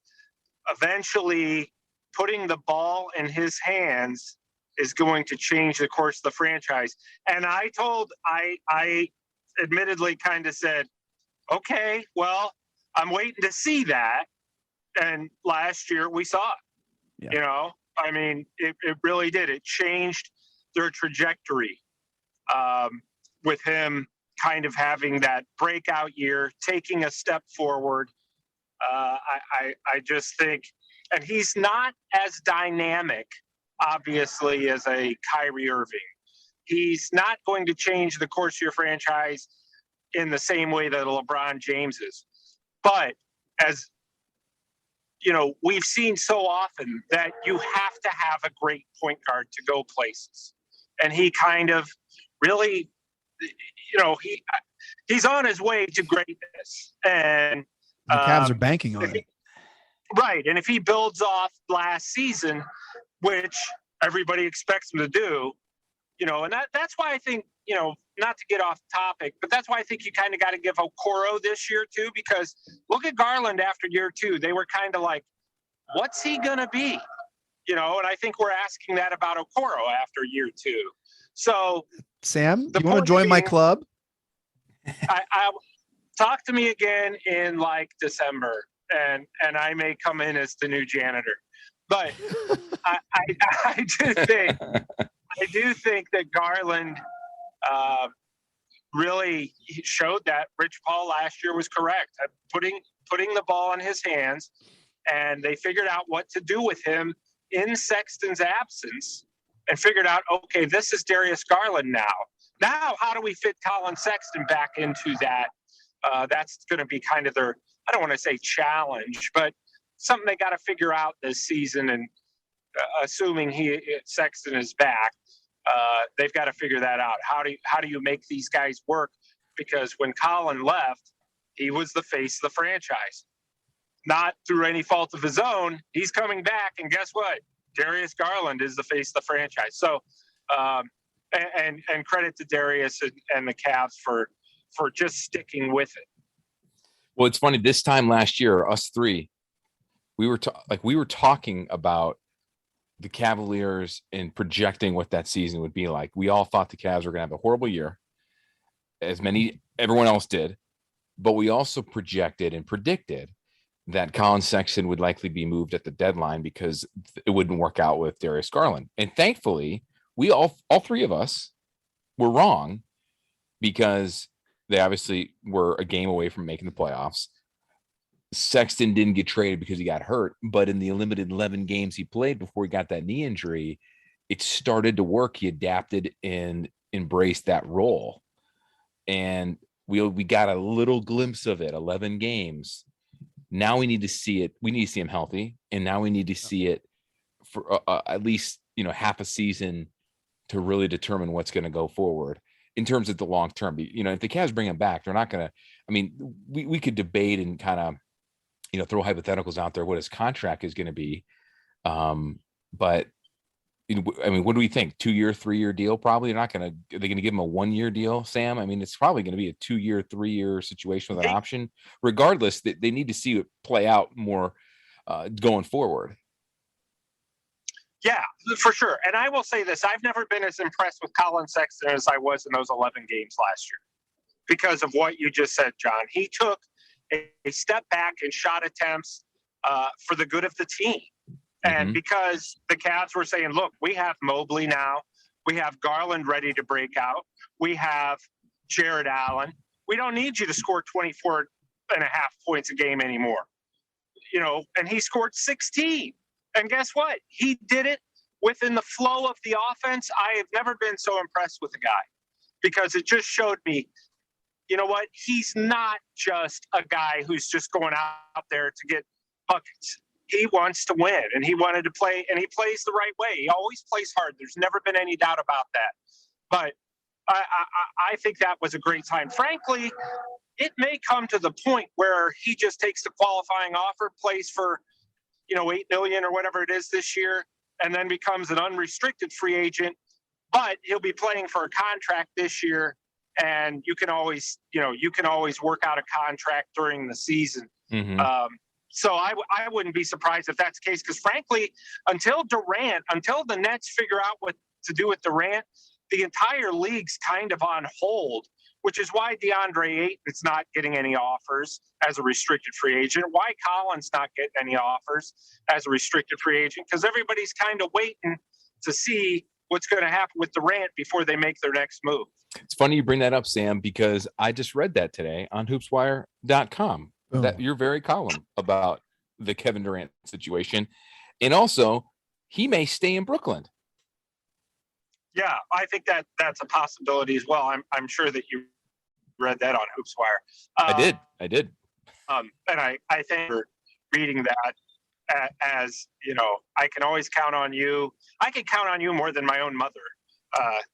Eventually, putting the ball in his hands is going to change the course of the franchise. And I admittedly kind of said, okay, well, I'm waiting to see that. And last year we saw it. You know, I mean, it really did. It changed their trajectory with him kind of having that breakout year, taking a step forward. I just think, and he's not as dynamic, obviously, as a Kyrie Irving. He's not going to change the course of your franchise in the same way that LeBron James is. But as you know, we've seen so often that you have to have a great point guard to go places. And he kind of really, you know, he's on his way to greatness. And the Cavs are banking on it. Right. And if he builds off last season, which everybody expects him to do, you know, and that's why I think, you know, not to get off topic, but that's why I think you kind of got to give Okoro this year too, because look at Garland after year 2. They were kind of like, what's he going to be? You know, and I think we're asking that about Okoro after year 2. So Sam, do you want to join my club? I talk to me again in like December and I may come in as the new janitor, but I do think that Garland really showed that Rich Paul last year was correct. Putting the ball in his hands, and they figured out what to do with him in Sexton's absence and figured out, okay, this is Darius Garland now. Now, how do we fit Colin Sexton back into that? That's going to be kind of their, I don't want to say challenge, but something they got to figure out this season. And assuming Sexton is back, they've got to figure that out. How do you make these guys work? Because when Colin left, he was the face of the franchise. Not through any fault of his own. He's coming back, and guess what? Darius Garland is the face of the franchise. So, and credit to Darius and the Cavs for just sticking with it. Well, it's funny. This time last year, us three, we were talking about the Cavaliers and projecting what that season would be like. We all thought the Cavs were going to have a horrible year, everyone else did, but we also projected and predicted that Colin Sexton would likely be moved at the deadline because it wouldn't work out with Darius Garland. And thankfully, we all three of us were wrong, because they obviously were a game away from making the playoffs. Sexton didn't get traded because he got hurt, but in the limited 11 games he played before he got that knee injury, it started to work. He adapted and embraced that role. And we got a little glimpse of it, 11 games. Now we need to see it. We need to see him healthy. And now we need to see it for at least, you know, half a season to really determine what's going to go forward in terms of the long term. You know, if the Cavs bring him back, they're not going to, I mean, we could debate and kind of, you know, throw hypotheticals out there, what his contract is going to be. But I mean, what do we think? 2-year, 3-year deal? Probably. Are they going to give him a 1-year deal, Sam? I mean, it's probably going to be a 2-year, 3-year situation with an option. Regardless, they need to see it play out more going forward. Yeah, for sure. And I will say this. I've never been as impressed with Colin Sexton as I was in those 11 games last year because of what you just said, John. He took a step back in shot attempts for the good of the team. And because the Cavs were saying, look, we have Mobley now. We have Garland ready to break out. We have Jared Allen. We don't need you to score 24 and a half points a game anymore. You know, and he scored 16. And guess what? He did it within the flow of the offense. I have never been so impressed with the guy because it just showed me, you know what? He's not just a guy who's just going out there to get buckets. He wants to win, and he wanted to play, and he plays the right way. He always plays hard. There's never been any doubt about that. But I think that was a great sign. Frankly, it may come to the point where he just takes the qualifying offer, plays for, you know, $8 million or whatever it is this year, and then becomes an unrestricted free agent. But he'll be playing for a contract this year, and you can always work out a contract during the season. So I wouldn't be surprised if that's the case, because frankly, until the Nets figure out what to do with Durant, the entire league's kind of on hold, which is why DeAndre Ayton is not getting any offers as a restricted free agent, why Collins not getting any offers as a restricted free agent, because everybody's kind of waiting to see what's going to happen with Durant before they make their next move. It's funny you bring that up, Sam, because I just read that today on hoopswire.com. That your very column about the Kevin Durant situation. And also, he may stay in Brooklyn. Yeah, I think that's a possibility as well. I'm sure that you read that on HoopsWire. I did. And I think reading that as, I can always count on you. I can count on you more than my own mother,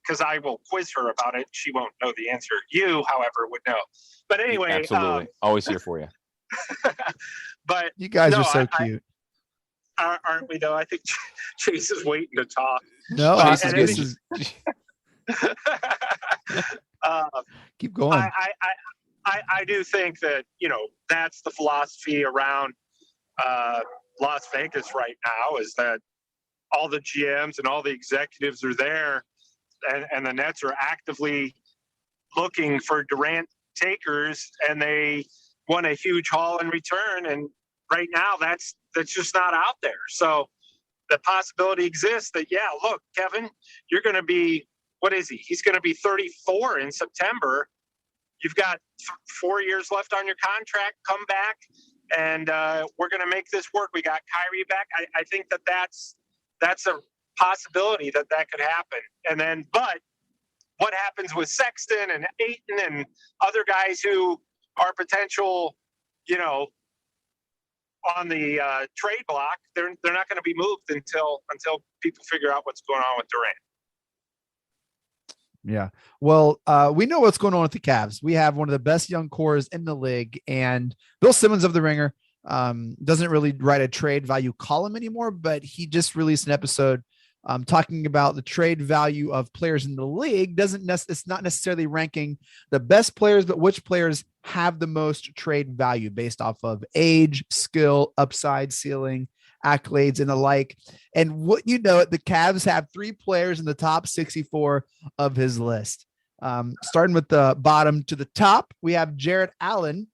because I will quiz her about it. She won't know the answer. You, however, would know. But anyway. Absolutely. Always here for you. But you guys are so cute. Aren't we, though? I think Chase is waiting to talk. No, keep going. I do think that, that's the philosophy around Las Vegas right now, is that all the GMs and all the executives are there, and the Nets are actively looking for Durant takers, and they want a huge haul in return. And right now that's just not out there. So the possibility exists that, yeah, look, Kevin, you're going to be, what is he? He's going to be 34 in September. You've got 4 years left on your contract. Come back, and we're going to make this work. We got Kyrie back. I think that's a possibility that could happen. And then, but what happens with Sexton and Ayton and other guys who are potential, on the trade block, they're not going to be moved until people figure out what's going on with Durant. Yeah. Well, we know what's going on with the Cavs. We have one of the best young cores in the league, and Bill Simmons of The Ringer doesn't really write a trade value column anymore, but he just released an episode talking about the trade value of players in the league. It's not necessarily ranking the best players, but which players have the most trade value based off of age, skill, upside, ceiling, accolades, and the like. And what the Cavs have 3 players in the top 64 of his list. Starting with the bottom to the top, we have Jarrett Allen,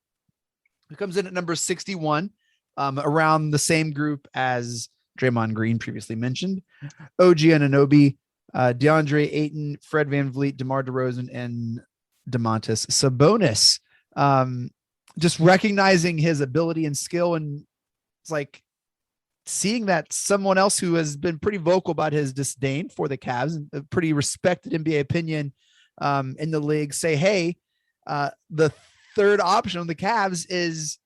who comes in at number 61, around the same group as Draymond Green previously mentioned, OG Anunoby, DeAndre Ayton, Fred VanVleet, DeMar DeRozan, and Domantas Sabonis. Just recognizing his ability and skill, and it's like seeing that someone else who has been pretty vocal about his disdain for the Cavs, and a pretty respected NBA opinion in the league, say, hey, the third option on the Cavs is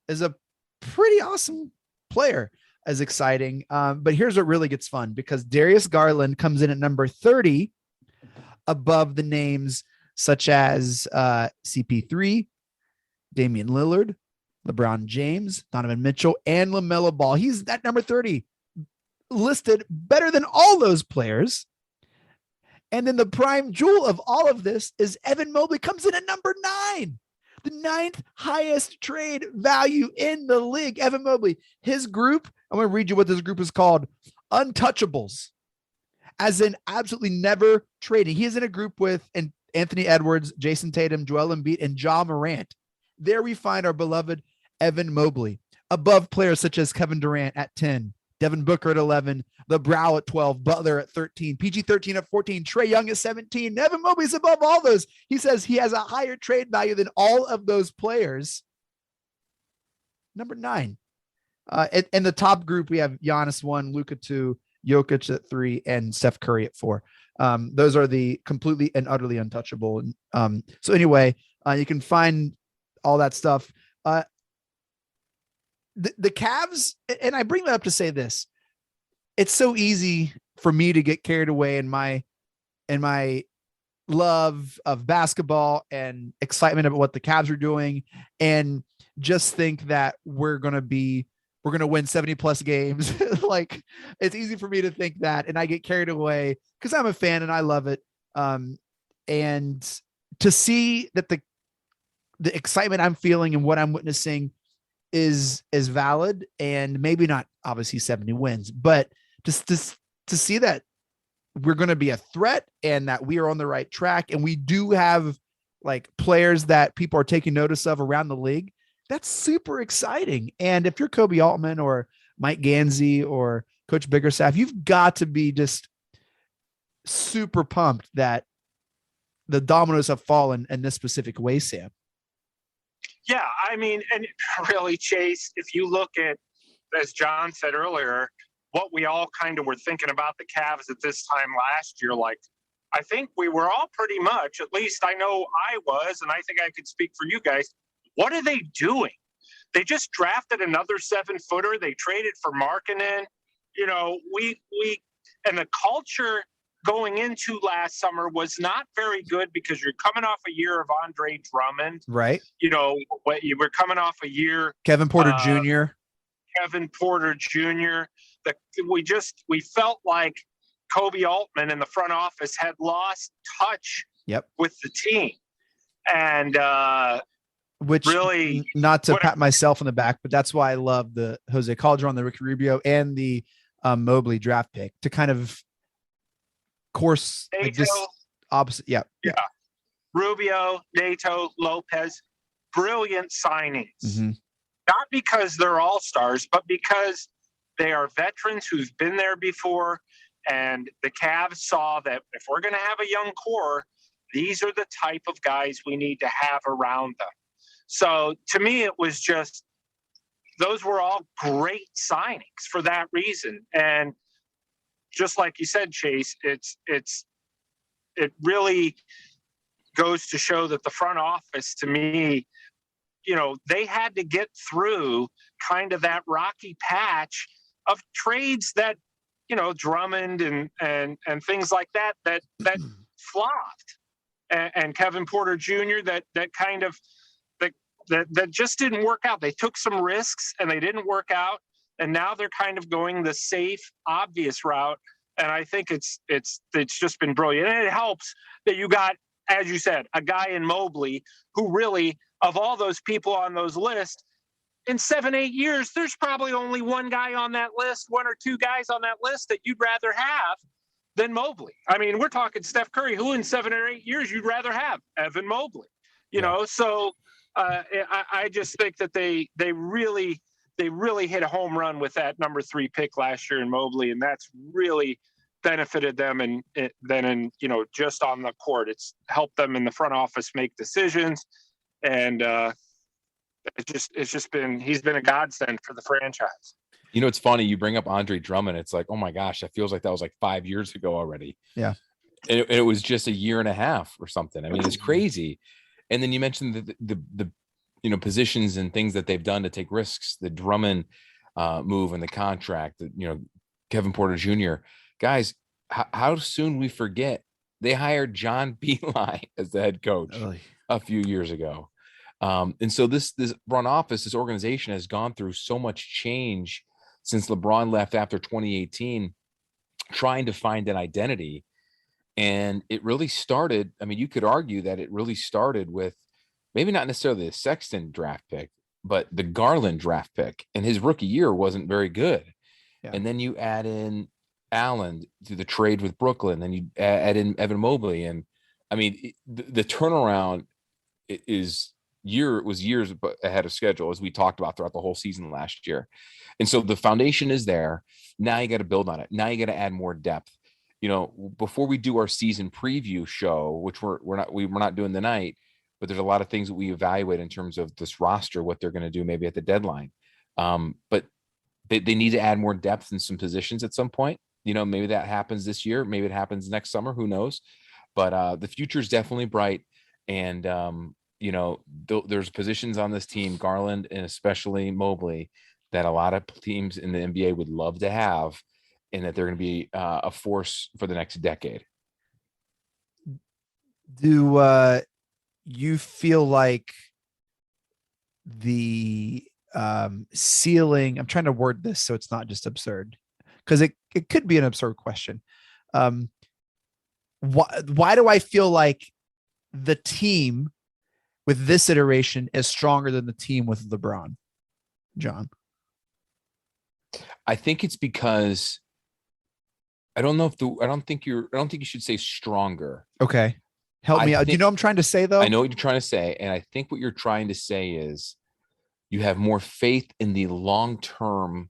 a pretty awesome player. As exciting. But here's what really gets fun, because Darius Garland comes in at number 30 above the names such as CP3, Damian Lillard, LeBron James, Donovan Mitchell, and LaMelo Ball. He's at number 30, listed better than all those players. And then the prime jewel of all of this is Evan Mobley comes in at number 9. The 9th highest trade value in the league. Evan Mobley, his group, I'm going to read you what this group is called. Untouchables, as in absolutely never trading. He is in a group with Anthony Edwards, Jason Tatum, Joel Embiid, and Ja Morant. There we find our beloved Evan Mobley, above players such as Kevin Durant at 10, Devin Booker at 11, LeBron at 12, Butler at 13, PG-13 at 14, Trae Young at 17. Evan Mobley's above all those. He says he has a higher trade value than all of those players. Number 9. In the top group, we have Giannis 1, Luka 2, Jokic at 3, and Steph Curry at 4. Those are the completely and utterly untouchable. So anyway, you can find all that stuff. The Cavs, and I bring that up to say this, it's so easy for me to get carried away in my love of basketball and excitement about what the Cavs are doing, and just think that we're going to win 70 plus games. Like, it's easy for me to think that, and I get carried away because I'm a fan and I love it. And to see that the excitement I'm feeling and what I'm witnessing is valid, and maybe not obviously 70 wins, but just to see that we're going to be a threat and that we are on the right track, and we do have like players that people are taking notice of around the league. That's super exciting. And if you're Kobe Altman or Mike Gansey or Coach Biggerstaff, you've got to be just super pumped that the dominoes have fallen in this specific way, Sam. Yeah, I mean, and really, Chase, if you look at, as John said earlier, what we all kind of were thinking about the Cavs at this time last year, like, I think we were all pretty much, at least I know I was, and I think I could speak for you guys. What are they doing? They just drafted another 7-footer. They traded for Markkanen. You know, and the culture going into last summer was not very good because you're coming off a year of Andre Drummond. Right. You know, you were coming off a year. Kevin Porter Jr. Kevin Porter Jr. We felt like Kobe Altman in the front office had lost touch with the team. And which really, not to pat myself on the back, but that's why I love the Jose Calderon, the Ricky Rubio, and the Mobley draft pick to kind of course like this opposite. Yeah. Rubio, Nato, Lopez, brilliant signings. Mm-hmm. Not because they're all-stars, but because they are veterans who've been there before. And the Cavs saw that if we're going to have a young core, these are the type of guys we need to have around them. So to me, it was just, those were all great signings for that reason. And just like you said, Chase, it really goes to show that the front office, to me, you know, they had to get through kind of that rocky patch of trades that, you know, Drummond and things like that flopped, and Kevin Porter Jr. that kind of that just didn't work out. They took some risks and they didn't work out, and now they're kind of going the safe, obvious route. And I think it's just been brilliant. And it helps that you got, as you said, a guy in Mobley who really, of all those people on those lists, in 7-8 years, there's probably only one guy on that list, one or two guys on that list that you'd rather have than Mobley. I mean, we're talking Steph Curry, who in 7 or 8 years you'd rather have? Evan Mobley. You know, so I just think that they really hit a home run with that number 3 pick last year in Mobley, and that's really benefited them. And then in, you know, just on the court, it's helped them in the front office make decisions, and it's just been, he's been a godsend for the franchise. You know, it's funny you bring up Andre Drummond. It's like, oh my gosh, that feels like that was like 5 years ago already. Yeah, and it was just a year and a half or something. I mean, it's crazy. And then you mentioned the you know, positions and things that they've done to take risks, the Drummond move and the contract, you know, Kevin Porter Jr. Guys, how soon we forget they hired John Beeline as the head coach a few years ago. And so this front office, this organization has gone through so much change since LeBron left after 2018, trying to find an identity. And it really started, I mean, you could argue that it really started with maybe not necessarily the Sexton draft pick, but the Garland draft pick. And his rookie year wasn't very good. Yeah. And then you add in Allen to the trade with Brooklyn, then you add in Evan Mobley. And I mean, the turnaround was years ahead of schedule, as we talked about throughout the whole season last year. And so the foundation is there. Now you got to build on it. Now you got to add more depth. You know, before we do our season preview show, which we're not doing tonight, but there's a lot of things that we evaluate in terms of this roster, what they're going to do maybe at the deadline. But they need to add more depth in some positions at some point. You know, maybe that happens this year. Maybe it happens next summer. Who knows? But the future is definitely bright. And, you know, there's positions on this team, Garland and especially Mobley, that a lot of teams in the NBA would love to have, and that they're going to be a force for the next decade. Do you feel like the ceiling, I'm trying to word this so it's not just absurd, because it could be an absurd question. Why do I feel like the team with this iteration is stronger than the team with LeBron? John? I think it's because I don't think you should say stronger. Okay. Help me out. Do you know what I'm trying to say, though? I know what you're trying to say. And I think what you're trying to say is you have more faith in the long-term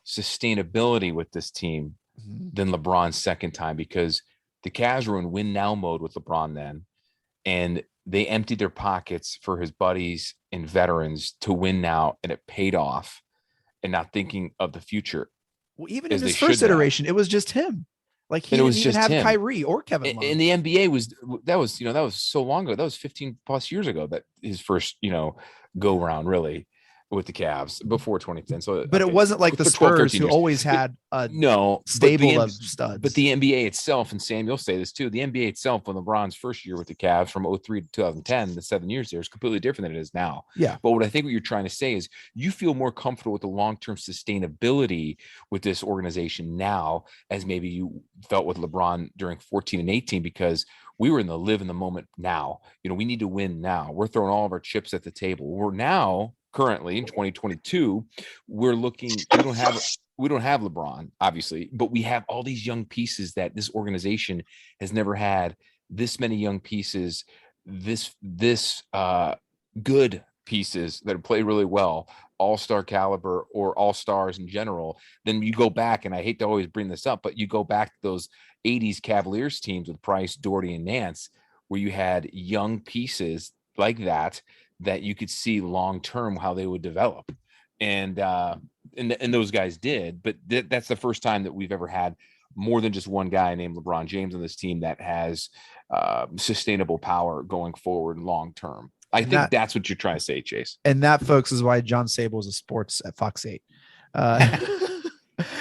sustainability with this team than LeBron's second time, because the Cavs were in win now mode with LeBron then, and they emptied their pockets for his buddies and veterans to win now, and it paid off, and not thinking of the future. Well, even in his first iteration, it was just him. Like he didn't even have Kyrie or Kevin Love. And the NBA was so long ago. That was 15 plus years ago that his first, go around really with the Cavs before 2010. So, but it wasn't like the Spurs who always had a stable of studs. But the NBA itself, and Sam, you'll say this too, the NBA itself, when LeBron's first year with the Cavs from 2003 to 2010, the 7 years there, is completely different than it is now. Yeah. But what you're trying to say is you feel more comfortable with the long-term sustainability with this organization now, as maybe you felt with LeBron during 14 and 18, because we were in the live in the moment now. We need to win now. We're throwing all of our chips at the table. We're now currently in 2022, we're looking, we don't have LeBron, obviously, but we have all these young pieces that this organization has never had. This many young pieces, this good pieces that play really well, all-star caliber or all-stars in general. Then you go back, and I hate to always bring this up, but you go back to those 80s Cavaliers teams with Price, Doherty, and Nance, where you had young pieces like that you could see long-term how they would develop. And those guys did, but that's the first time that we've ever had more than just one guy named LeBron James on this team that has sustainable power going forward long-term. I think that's what you're trying to say, Chase. And that, folks, is why John Sable is a sports at Fox 8.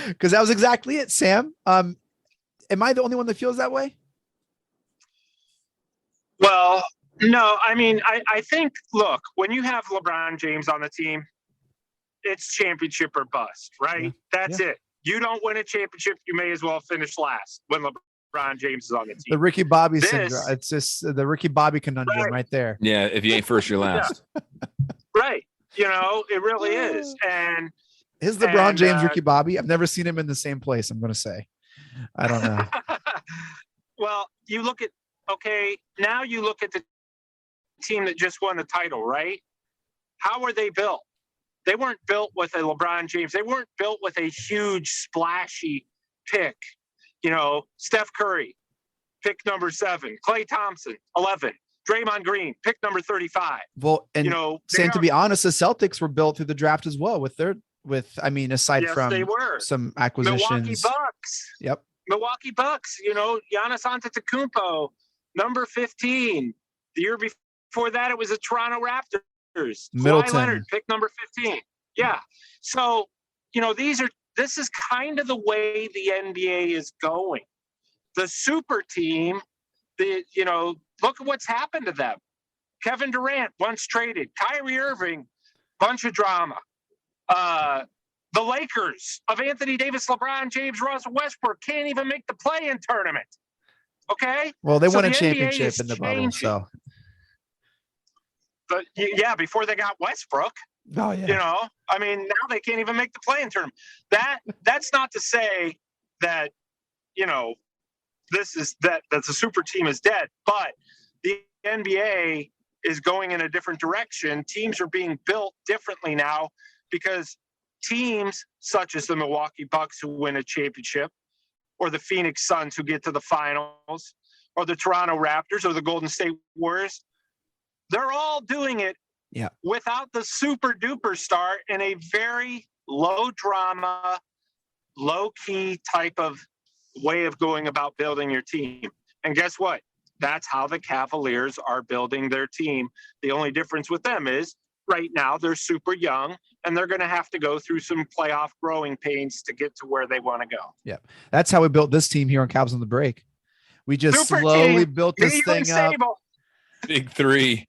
Because that was exactly it, Sam. Am I the only one that feels that way? Well, no, I mean, I think, look, when you have LeBron James on the team, it's championship or bust, right? Yeah. That's it. You don't win a championship, you may as well finish last when LeBron James is on the team. The Ricky Bobby syndrome. It's just the Ricky Bobby conundrum right there. Yeah, if you ain't first, you're last. Right. It really is. And is LeBron James Ricky Bobby? I've never seen him in the same place, I'm going to say. I don't know. Well, now you look at the team that just won the title, right? How were they built? They weren't built with a LeBron James. They weren't built with a huge splashy pick. Steph Curry, pick number 7. Klay Thompson, 11. Draymond Green, pick number 35. Well, and Sam, to be honest, the Celtics were built through the draft as well aside from some acquisitions. Milwaukee Bucks. Yep. Milwaukee Bucks, Giannis Antetokounmpo, number 15. The year before that, it was the Toronto Raptors. Middleton. Kawhi Leonard, pick number 15. Yeah. So, this is kind of the way the NBA is going. The super team, look at what's happened to them. Kevin Durant, once traded. Kyrie Irving, bunch of drama. The Lakers of Anthony Davis, LeBron James, Russell Westbrook can't even make the play-in tournament. Okay? Well, they won a championship in the bubble, so. But before they got Westbrook. Oh yeah. Now they can't even make the play-in tournament. That's not to say that, that the super team is dead, but the NBA is going in a different direction. Teams are being built differently now because teams such as the Milwaukee Bucks who win a championship, or the Phoenix Suns who get to the finals, or the Toronto Raptors or the Golden State Warriors, they're all doing it without the super duper star in a very low drama, low key type of way of going about building your team. And guess what? That's how the Cavaliers are building their team. The only difference with them is right now they're super young and they're going to have to go through some playoff growing pains to get to where they want to go. Yeah. That's how we built this team here on Cavs on the Break. We just slowly built this thing up. Big three.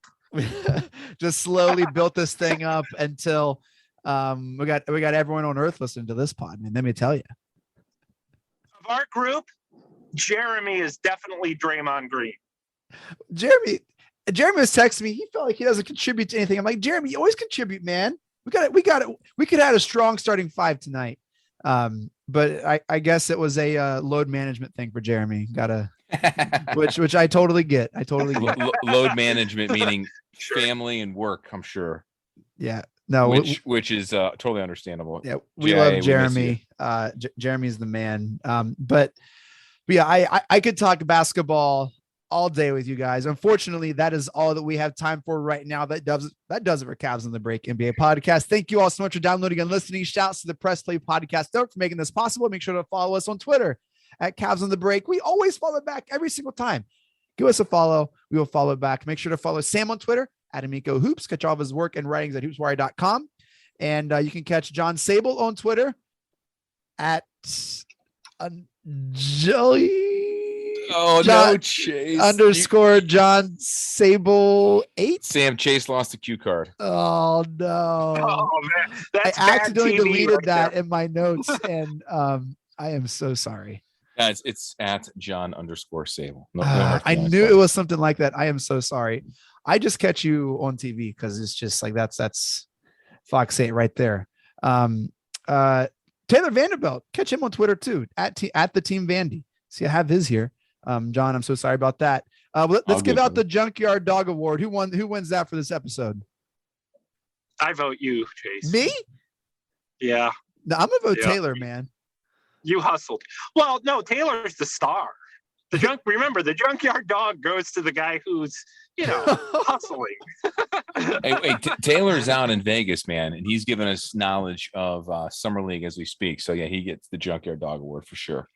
Just slowly built this thing up until we got everyone on earth listening to this pod. Man, let me tell you. Of our group, Jeremy is definitely Draymond Green. Jeremy was texting me. He felt like he doesn't contribute to anything. I'm like, Jeremy, you always contribute, man. We could have a strong starting 5 tonight. But I guess it was a load management thing for Jeremy. Which I totally get. Load management meaning family and work, I'm sure. Yeah. No, which is totally understandable. Yeah, we love Jeremy. Jeremy's the man. But yeah, I could talk basketball all day with you guys. Unfortunately, that is all that we have time for right now. That does it for Cavs on the Break NBA podcast. Thank you all so much for downloading and listening. Shouts to the Press Play Podcast Network for making this possible. Make sure to follow us on Twitter at Cavs on the Break. We always follow back every single time. Give us a follow. We will follow back. Make sure to follow Sam on Twitter at Amico Hoops. Catch all of his work and writings at hoopswire.com. And you can catch John Sable on Twitter at Chase _ John Sable 8. Sam, Chase lost the cue card. Oh no. Oh man, that's I accidentally bad TV deleted right that there. in my notes, and I am so sorry. It's at John _ Sable. I knew it was something like that. I am so sorry. I just catch you on TV because it's just like that's Fox 8 right there. Taylor Vanderbilt, catch him on Twitter too at the Team Vandy. See, I have his here. John, I'm so sorry about that. Let's give out the Junkyard Dog Award. Who wins that for this episode? I vote you, Chase. Me? Yeah. No, I'm gonna vote Taylor, man. You hustled. Well, no, Taylor's the star. Remember, the Junkyard Dog goes to the guy who's, hustling. Hey, Taylor's out in Vegas, man, and he's giving us knowledge of Summer League as we speak. So yeah, he gets the Junkyard Dog Award for sure.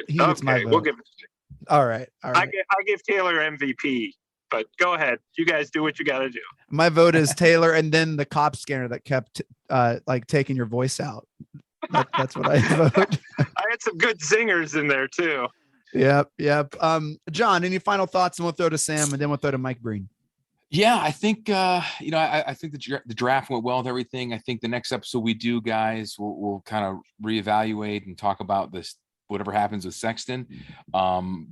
He gets my vote. We'll give it to you. All right. I give Taylor MVP, but go ahead. You guys do what you got to do. My vote is Taylor, and then the cop scanner that kept taking your voice out. That's what I vote. I had some good zingers in there too. Yep. John, any final thoughts? And we'll throw to Sam, and then we'll throw to Mike Breen. Yeah, I think I think the draft went well with everything. I think the next episode we do, guys, we'll kind of reevaluate and talk about this. Whatever happens with Sexton,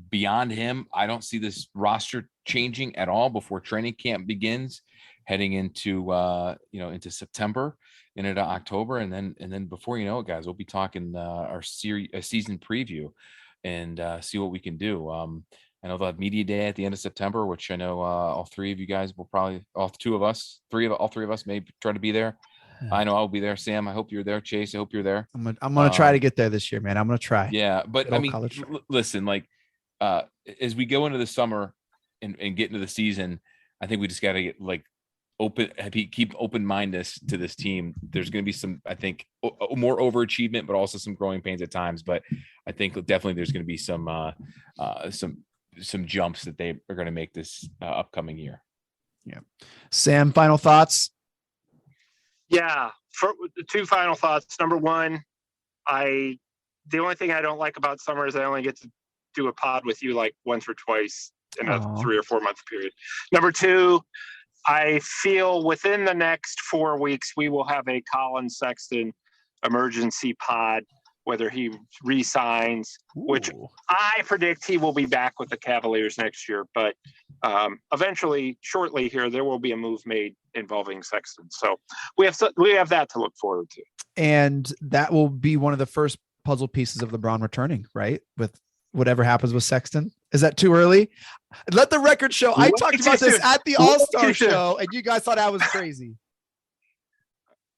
beyond him, I don't see this roster changing at all before training camp begins, heading into into September and into October, and then before you know it, guys, we'll be talking our season preview and see what we can do. I know they'll have media day at the end of September, which I know all three of you guys will probably, all three of us may try to be there. I know I'll be there. Sam, I hope you're there. Chase, I hope you're there. I'm gonna try to get there this year, man. I'm gonna try. Yeah, but I mean, listen, as we go into the summer and get into the season, I think we just got to get keep open-mindedness to this team. There's going to be some, I think, more overachievement, but also some growing pains at times. But I think definitely there's going to be some jumps that they are going to make this upcoming year. Yeah. Sam, final thoughts. Yeah, for the two final thoughts. Number one, the only thing I don't like about summer is I only get to do a pod with you like once or twice in a 3 or 4 month period. Number two, I feel within the next 4 weeks we will have a Colin Sexton emergency pod, whether he re-signs, which I predict he will be back with the Cavaliers next year. But eventually, shortly here, there will be a move made involving Sexton. So we have that to look forward to. And that will be one of the first puzzle pieces of LeBron returning, right? With whatever happens with Sexton. Is that too early? Let the record show. I talked about this at the All-Star show, and you guys thought I was crazy.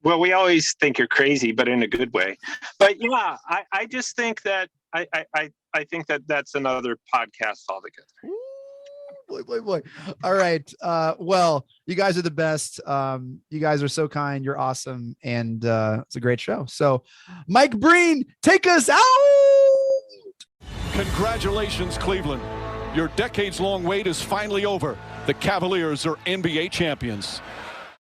Well, we always think you're crazy, but in a good way. But yeah, I just think that I think that that's another podcast altogether. Boy. All right. Well, you guys are the best. You guys are so kind. You're awesome. And it's a great show. So Mike Breen, take us out. Congratulations, Cleveland. Your decades-long wait is finally over. The Cavaliers are NBA champions.